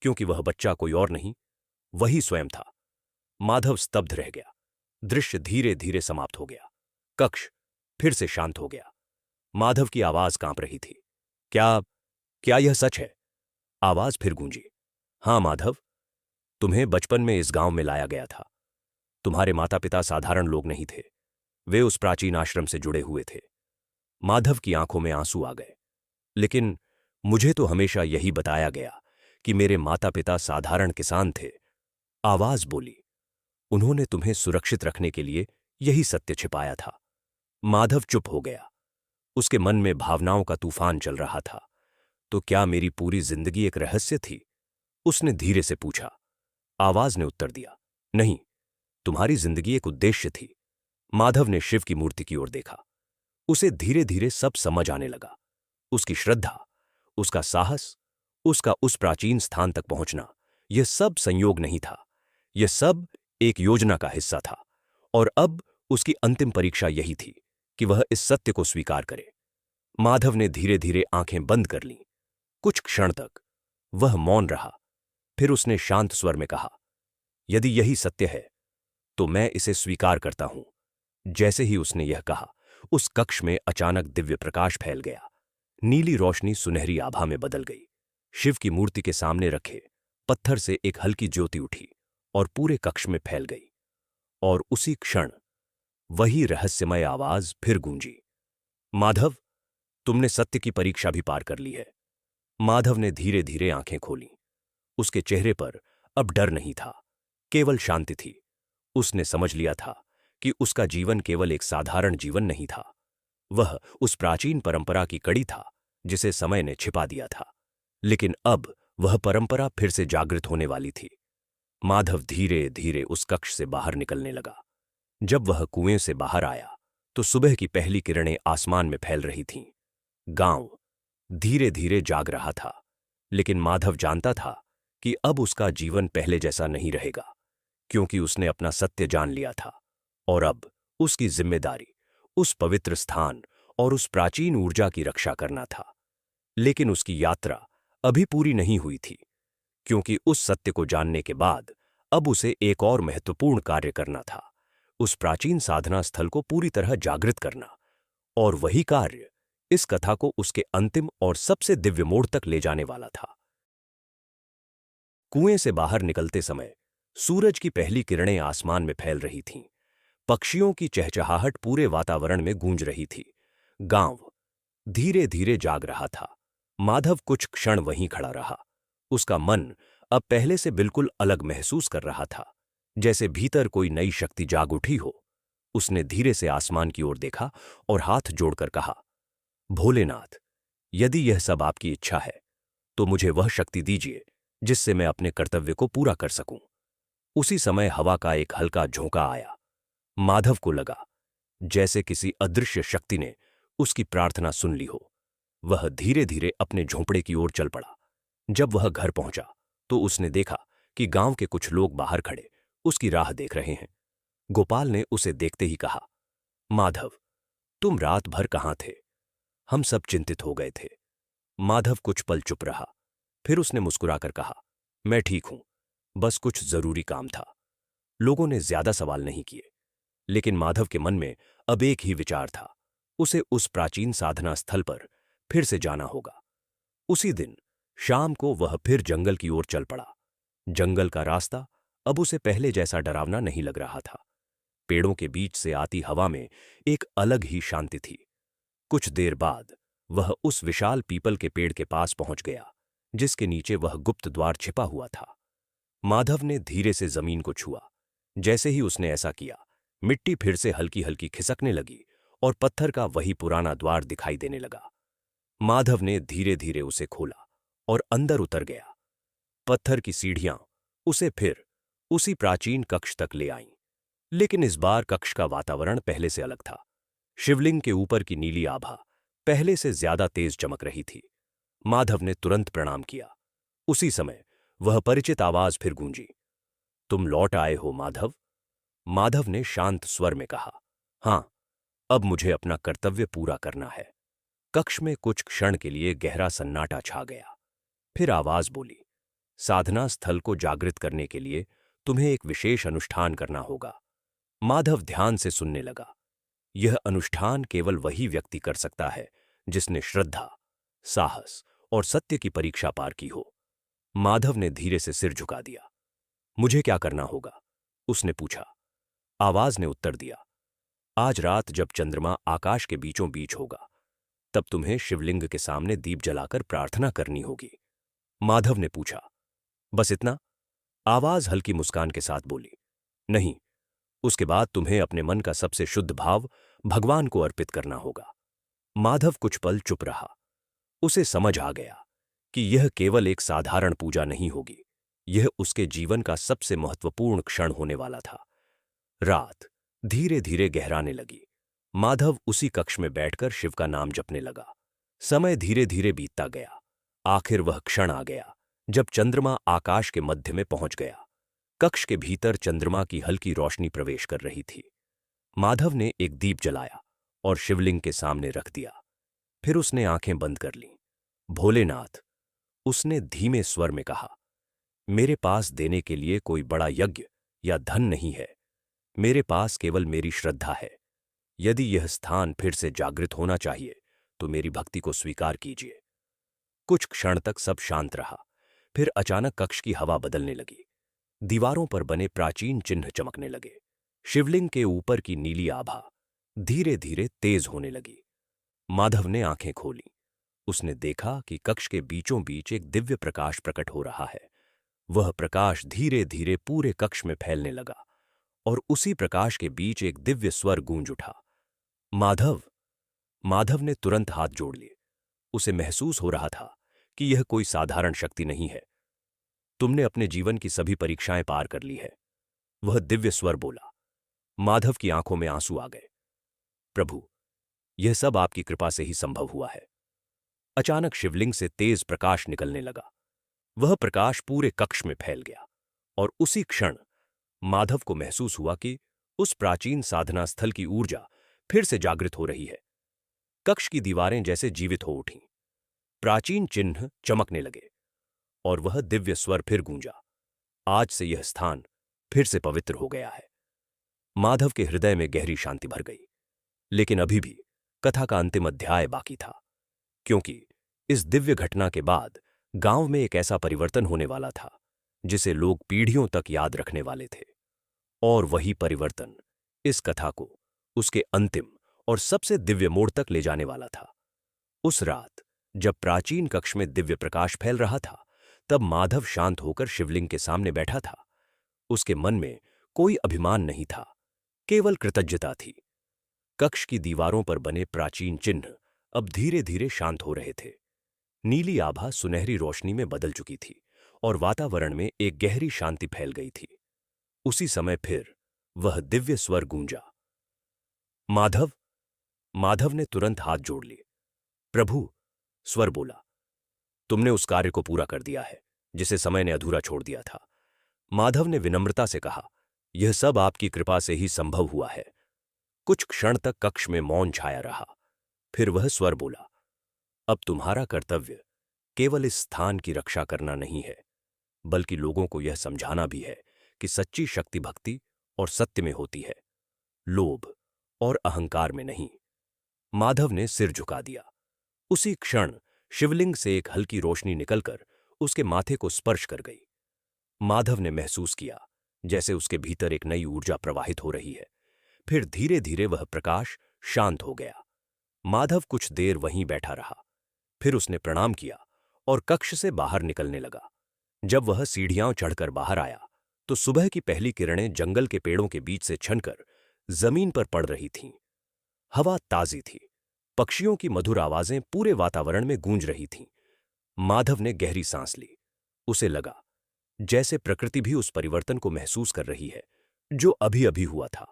क्योंकि वह बच्चा कोई और नहीं, वही स्वयं था। माधव स्तब्ध रह गया। दृश्य धीरे धीरे समाप्त हो गया। कक्ष फिर से शांत हो गया। माधव की आवाज कांप रही थी, क्या क्या यह सच है? आवाज फिर गूंजी, हां माधव, तुम्हें बचपन में इस गांव में लाया गया था। तुम्हारे माता पिता साधारण लोग नहीं थे, वे उस प्राचीन आश्रम से जुड़े हुए थे। माधव की आंखों में आंसू आ गए। लेकिन मुझे तो हमेशा यही बताया गया कि मेरे माता पिता साधारण किसान थे। आवाज बोली, उन्होंने तुम्हें सुरक्षित रखने के लिए यही सत्य छिपाया था। माधव चुप हो गया। उसके मन में भावनाओं का तूफान चल रहा था। तो क्या मेरी पूरी जिंदगी एक रहस्य थी? उसने धीरे से पूछा। आवाज ने उत्तर दिया, नहीं, तुम्हारी जिंदगी एक उद्देश्य थी। माधव ने शिव की मूर्ति की ओर देखा। उसे धीरे धीरे सब समझ आने लगा। उसकी श्रद्धा, उसका साहस, उसका उस प्राचीन स्थान तक पहुंचना, यह सब संयोग नहीं था। यह सब एक योजना का हिस्सा था। और अब उसकी अंतिम परीक्षा यही थी कि वह इस सत्य को स्वीकार करे। माधव ने धीरे धीरे आंखें बंद कर लीं। कुछ क्षण तक वह मौन रहा। फिर उसने शांत स्वर में कहा, यदि यही सत्य है तो मैं इसे स्वीकार करता हूं। जैसे ही उसने यह कहा, उस कक्ष में अचानक दिव्य प्रकाश फैल गया। नीली रोशनी सुनहरी आभा में बदल गई। शिव की मूर्ति के सामने रखे पत्थर से एक हल्की ज्योति उठी और पूरे कक्ष में फैल गई। और उसी क्षण वही रहस्यमय आवाज फिर गूंजी, माधव, तुमने सत्य की परीक्षा भी पार कर ली है। माधव ने धीरे धीरे आंखें खोलीं। उसके चेहरे पर अब डर नहीं था, केवल शांति थी। उसने समझ लिया था कि उसका जीवन केवल एक साधारण जीवन नहीं था। वह उस प्राचीन परंपरा की कड़ी था जिसे समय ने छिपा दिया था। लेकिन अब वह परंपरा फिर से जागृत होने वाली थी। माधव धीरे धीरे उस कक्ष से बाहर निकलने लगा। जब वह कुएं से बाहर आया तो सुबह की पहली किरणें आसमान में फैल रही थीं। गांव धीरे धीरे जाग रहा था, लेकिन माधव जानता था कि अब उसका जीवन पहले जैसा नहीं रहेगा, क्योंकि उसने अपना सत्य जान लिया था और अब उसकी जिम्मेदारी उस पवित्र स्थान और उस प्राचीन ऊर्जा की रक्षा करना था। लेकिन उसकी यात्रा अभी पूरी नहीं हुई थी, क्योंकि उस सत्य को जानने के बाद अब उसे एक और महत्वपूर्ण कार्य करना था, उस प्राचीन साधना स्थल को पूरी तरह जागृत करना। और वही कार्य इस कथा को उसके अंतिम और सबसे दिव्य मोड़ तक ले जाने वाला था। कुएं से बाहर निकलते समय सूरज की पहली किरणें आसमान में फैल रही थीं। पक्षियों की चहचहाहट पूरे वातावरण में गूंज रही थी। गांव धीरे धीरे जाग रहा था। माधव कुछ क्षण वहीं खड़ा रहा। उसका मन अब पहले से बिल्कुल अलग महसूस कर रहा था, जैसे भीतर कोई नई शक्ति जाग उठी हो। उसने धीरे से आसमान की ओर देखा और हाथ जोड़कर कहा, भोलेनाथ, यदि यह सब आपकी इच्छा है तो मुझे वह शक्ति दीजिए जिससे मैं अपने कर्तव्य को पूरा कर सकूं। उसी समय हवा का एक हल्का झोंका आया। माधव को लगा जैसे किसी अदृश्य शक्ति ने उसकी प्रार्थना सुन ली हो। वह धीरे धीरे अपने झोंपड़े की ओर चल पड़ा। जब वह घर पहुंचा तो उसने देखा कि गांव के कुछ लोग बाहर खड़े उसकी राह देख रहे हैं। गोपाल ने उसे देखते ही कहा, माधव, तुम रात भर कहां थे? हम सब चिंतित हो गए थे। माधव कुछ पल चुप रहा, फिर उसने मुस्कुराकर कहा, मैं ठीक हूं, बस कुछ जरूरी काम था। लोगों ने ज्यादा सवाल नहीं किए, लेकिन माधव के मन में अब एक ही विचार था, उसे उस प्राचीन साधना स्थल पर फिर से जाना होगा। उसी दिन शाम को वह फिर जंगल की ओर चल पड़ा। जंगल का रास्ता अब उसे पहले जैसा डरावना नहीं लग रहा था। पेड़ों के बीच से आती हवा में एक अलग ही शांति थी। कुछ देर बाद वह उस विशाल पीपल के पेड़ के पास पहुंच गया, जिसके नीचे वह गुप्त द्वार छिपा हुआ था। माधव ने धीरे से जमीन को छुआ। जैसे ही उसने ऐसा किया, मिट्टी फिर से हल्की हल्की खिसकने लगी और पत्थर का वही पुराना द्वार दिखाई देने लगा। माधव ने धीरे धीरे उसे खोला और अंदर उतर गया। पत्थर की सीढ़ियां उसे फिर उसी प्राचीन कक्ष तक ले आईं, लेकिन इस बार कक्ष का वातावरण पहले से अलग था। शिवलिंग के ऊपर की नीली आभा पहले से ज्यादा तेज चमक रही थी। माधव ने तुरंत प्रणाम किया। उसी समय वह परिचित आवाज फिर गूंजी, तुम लौट आए हो माधव? माधव ने शांत स्वर में कहा, हां, अब मुझे अपना कर्तव्य पूरा करना है। कक्ष में कुछ क्षण के लिए गहरा सन्नाटा छा गया। फिर आवाज बोली, साधना स्थल को जागृत करने के लिए तुम्हें एक विशेष अनुष्ठान करना होगा। माधव ध्यान से सुनने लगा। यह अनुष्ठान केवल वही व्यक्ति कर सकता है जिसने श्रद्धा, साहस और सत्य की परीक्षा पार की हो। माधव ने धीरे से सिर झुका दिया। मुझे क्या करना होगा? उसने पूछा। आवाज ने उत्तर दिया, आज रात जब चंद्रमा आकाश के बीचों बीच होगा, तब तुम्हें शिवलिंग के सामने दीप जलाकर प्रार्थना करनी होगी। माधव ने पूछा, बस इतना? आवाज हल्की मुस्कान के साथ बोली, नहीं, उसके बाद तुम्हें अपने मन का सबसे शुद्ध भाव भगवान को अर्पित करना होगा। माधव कुछ पल चुप रहा। उसे समझ आ गया कि यह केवल एक साधारण पूजा नहीं होगी, यह उसके जीवन का सबसे महत्वपूर्ण क्षण होने वाला था। रात धीरे धीरे गहराने लगी। माधव उसी कक्ष में बैठकर शिव का नाम जपने लगा। समय धीरे धीरे बीतता गया। आखिर वह क्षण आ गया जब चंद्रमा आकाश के मध्य में पहुंच गया। कक्ष के भीतर चंद्रमा की हल्की रोशनी प्रवेश कर रही थी। माधव ने एक दीप जलाया और शिवलिंग के सामने रख दिया। फिर उसने आंखें बंद कर लीं। भोलेनाथ, उसने धीमे स्वर में कहा, मेरे पास देने के लिए कोई बड़ा यज्ञ या धन नहीं है। मेरे पास केवल मेरी श्रद्धा है। यदि यह स्थान फिर से जागृत होना चाहिए तो मेरी भक्ति को स्वीकार कीजिए। कुछ क्षण तक सब शांत रहा। फिर अचानक कक्ष की हवा बदलने लगी। दीवारों पर बने प्राचीन चिन्ह चमकने लगे। शिवलिंग के ऊपर की नीली आभा धीरे धीरे तेज होने लगी। माधव ने आंखें खोली। उसने देखा कि कक्ष के बीचों बीच एक दिव्य प्रकाश प्रकट हो रहा है। वह प्रकाश धीरे धीरे पूरे कक्ष में फैलने लगा और उसी प्रकाश के बीच एक दिव्य स्वर गूंज उठा, माधव। माधव ने तुरंत हाथ जोड़ लिए। उसे महसूस हो रहा था कि यह कोई साधारण शक्ति नहीं है। तुमने अपने जीवन की सभी परीक्षाएं पार कर ली है, वह दिव्य स्वर बोला। माधव की आंखों में आंसू आ गए। प्रभु, यह सब आपकी कृपा से ही संभव हुआ है। अचानक शिवलिंग से तेज प्रकाश निकलने लगा। वह प्रकाश पूरे कक्ष में फैल गया और उसी क्षण माधव को महसूस हुआ कि उस प्राचीन साधना स्थल की ऊर्जा फिर से जागृत हो रही है। कक्ष की दीवारें जैसे जीवित हो उठीं, प्राचीन चिन्ह चमकने लगे और वह दिव्य स्वर फिर गूंजा, आज से यह स्थान फिर से पवित्र हो गया है। माधव के हृदय में गहरी शांति भर गई, लेकिन अभी भी कथा का अंतिम अध्याय बाकी था, क्योंकि इस दिव्य घटना के बाद गांव में एक ऐसा परिवर्तन होने वाला था जिसे लोग पीढ़ियों तक याद रखने वाले थे। और वही परिवर्तन इस कथा को उसके अंतिम और सबसे दिव्य मोड़ तक ले जाने वाला था। उस रात जब प्राचीन कक्ष में दिव्य प्रकाश फैल रहा था, तब माधव शांत होकर शिवलिंग के सामने बैठा था। उसके मन में कोई अभिमान नहीं था, केवल कृतज्ञता थी। कक्ष की दीवारों पर बने प्राचीन चिन्ह अब धीरे धीरे शांत हो रहे थे। नीली आभा सुनहरी रोशनी में बदल चुकी थी और वातावरण में एक गहरी शांति फैल गई थी। उसी समय फिर वह दिव्य स्वर गूंजा, माधव। माधव ने तुरंत हाथ जोड़ लिए। प्रभु, स्वर बोला, तुमने उस कार्य को पूरा कर दिया है जिसे समय ने अधूरा छोड़ दिया था। माधव ने विनम्रता से कहा, यह सब आपकी कृपा से ही संभव हुआ है। कुछ क्षण तक कक्ष में मौन छाया रहा। फिर वह स्वर बोला, अब तुम्हारा कर्तव्य केवल इस स्थान की रक्षा करना नहीं है, बल्कि लोगों को यह समझाना भी है कि सच्ची शक्ति भक्ति और सत्य में होती है, लोभ और अहंकार में नहीं। माधव ने सिर झुका दिया। उसी क्षण शिवलिंग से एक हल्की रोशनी निकलकर उसके माथे को स्पर्श कर गई। माधव ने महसूस किया जैसे उसके भीतर एक नई ऊर्जा प्रवाहित हो रही है। फिर धीरे धीरे वह प्रकाश शांत हो गया। माधव कुछ देर वहीं बैठा रहा। फिर उसने प्रणाम किया और कक्ष से बाहर निकलने लगा। जब वह सीढ़ियां चढ़कर बाहर आया तो सुबह की पहली किरणें जंगल के पेड़ों के बीच से छनकर जमीन पर पड़ रही थीं। हवा ताजी थी, पक्षियों की मधुर आवाजें पूरे वातावरण में गूंज रही थीं। माधव ने गहरी सांस ली। उसे लगा जैसे प्रकृति भी उस परिवर्तन को महसूस कर रही है जो अभी अभी हुआ था।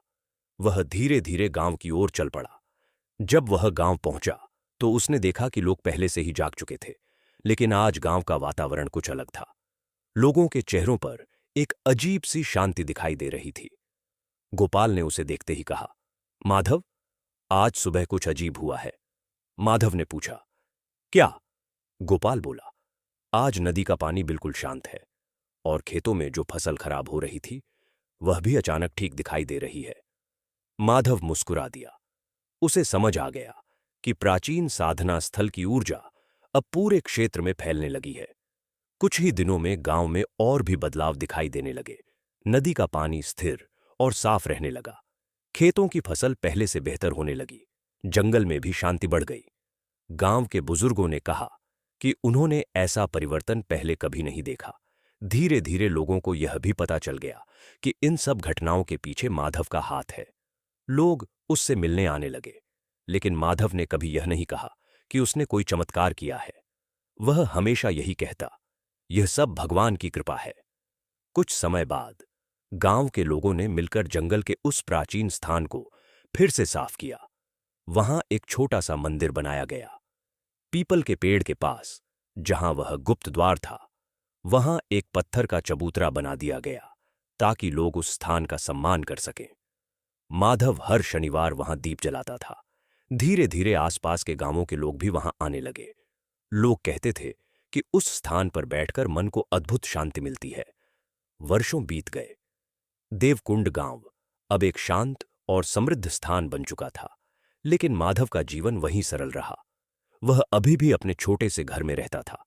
वह धीरे धीरे गांव की ओर चल पड़ा। जब वह गांव पहुंचा तो उसने देखा कि लोग पहले से ही जाग चुके थे, लेकिन आज गांव का वातावरण कुछ अलग था। लोगों के चेहरों पर एक अजीब सी शांति दिखाई दे रही थी। गोपाल ने उसे देखते ही कहा, माधव, आज सुबह कुछ अजीब हुआ है। माधव ने पूछा, क्या? गोपाल बोला, आज नदी का पानी बिल्कुल शांत है और खेतों में जो फसल खराब हो रही थी वह भी अचानक ठीक दिखाई दे रही है। माधव मुस्कुरा दिया। उसे समझ आ गया कि प्राचीन साधना स्थल की ऊर्जा अब पूरे क्षेत्र में फैलने लगी है। कुछ ही दिनों में गांव में और भी बदलाव दिखाई देने लगे। नदी का पानी स्थिर और साफ रहने लगा। खेतों की फसल पहले से बेहतर होने लगी। जंगल में भी शांति बढ़ गई। गांव के बुजुर्गों ने कहा कि उन्होंने ऐसा परिवर्तन पहले कभी नहीं देखा। धीरे धीरे लोगों को यह भी पता चल गया कि इन सब घटनाओं के पीछे माधव का हाथ है। लोग उससे मिलने आने लगे, लेकिन माधव ने कभी यह नहीं कहा कि उसने कोई चमत्कार किया है। वह हमेशा यही कहता, यह सब भगवान की कृपा है। कुछ समय बाद गांव के लोगों ने मिलकर जंगल के उस प्राचीन स्थान को फिर से साफ किया। वहां एक छोटा सा मंदिर बनाया गया। पीपल के पेड़ के पास जहां वह गुप्त द्वार था, वहां एक पत्थर का चबूतरा बना दिया गया ताकि लोग उस स्थान का सम्मान कर सकें। माधव हर शनिवार वहां दीप जलाता था। धीरे धीरे आसपास के गांवों के लोग भी वहां आने लगे। लोग कहते थे कि उस स्थान पर बैठकर मन को अद्भुत शांति मिलती है। वर्षों बीत गए। देवकुंड गांव अब एक शांत और समृद्ध स्थान बन चुका था, लेकिन माधव का जीवन वहीं सरल रहा। वह अभी भी अपने छोटे से घर में रहता था।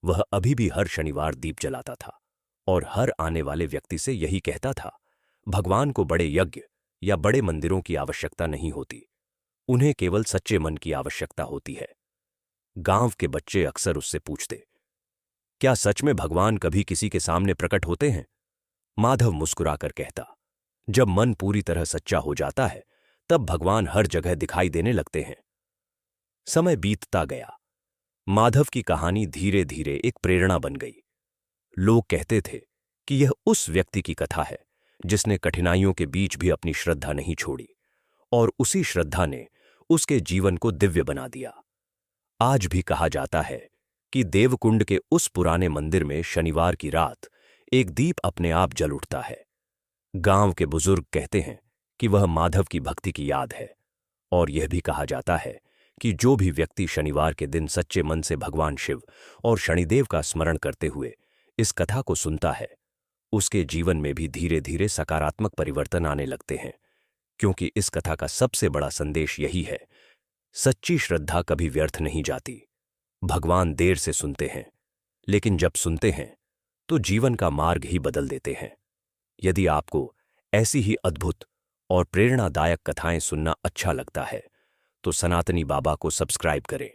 वह अभी भी हर शनिवार दीप जलाता था और हर आने वाले व्यक्ति से यही कहता था, भगवान को बड़े यज्ञ या बड़े मंदिरों की आवश्यकता नहीं होती, उन्हें केवल सच्चे मन की आवश्यकता होती है। गांव के बच्चे अक्सर उससे पूछते, क्या सच में भगवान कभी किसी के सामने प्रकट होते हैं? माधव मुस्कुराकर कहता, जब मन पूरी तरह सच्चा हो जाता है तब भगवान हर जगह दिखाई देने लगते हैं। समय बीतता गया। माधव की कहानी धीरे धीरे एक प्रेरणा बन गई। लोग कहते थे कि यह उस व्यक्ति की कथा है जिसने कठिनाइयों के बीच भी अपनी श्रद्धा नहीं छोड़ी, और उसी श्रद्धा ने उसके जीवन को दिव्य बना दिया। आज भी कहा जाता है कि देवकुंड के उस पुराने मंदिर में शनिवार की रात एक दीप अपने आप जल उठता है। गांव के बुजुर्ग कहते हैं कि वह माधव की भक्ति की याद है, और यह भी कहा जाता है कि जो भी व्यक्ति शनिवार के दिन सच्चे मन से भगवान शिव और शनिदेव का स्मरण करते हुए इस कथा को सुनता है, उसके जीवन में भी धीरे धीरे सकारात्मक परिवर्तन आने लगते हैं। क्योंकि इस कथा का सबसे बड़ा संदेश यही है, सच्ची श्रद्धा कभी व्यर्थ नहीं जाती। भगवान देर से सुनते हैं, लेकिन जब सुनते हैं तो जीवन का मार्ग ही बदल देते हैं। यदि आपको ऐसी ही अद्भुत और प्रेरणादायक कथाएं सुनना अच्छा लगता है तो सनातनी बाबा को सब्सक्राइब करें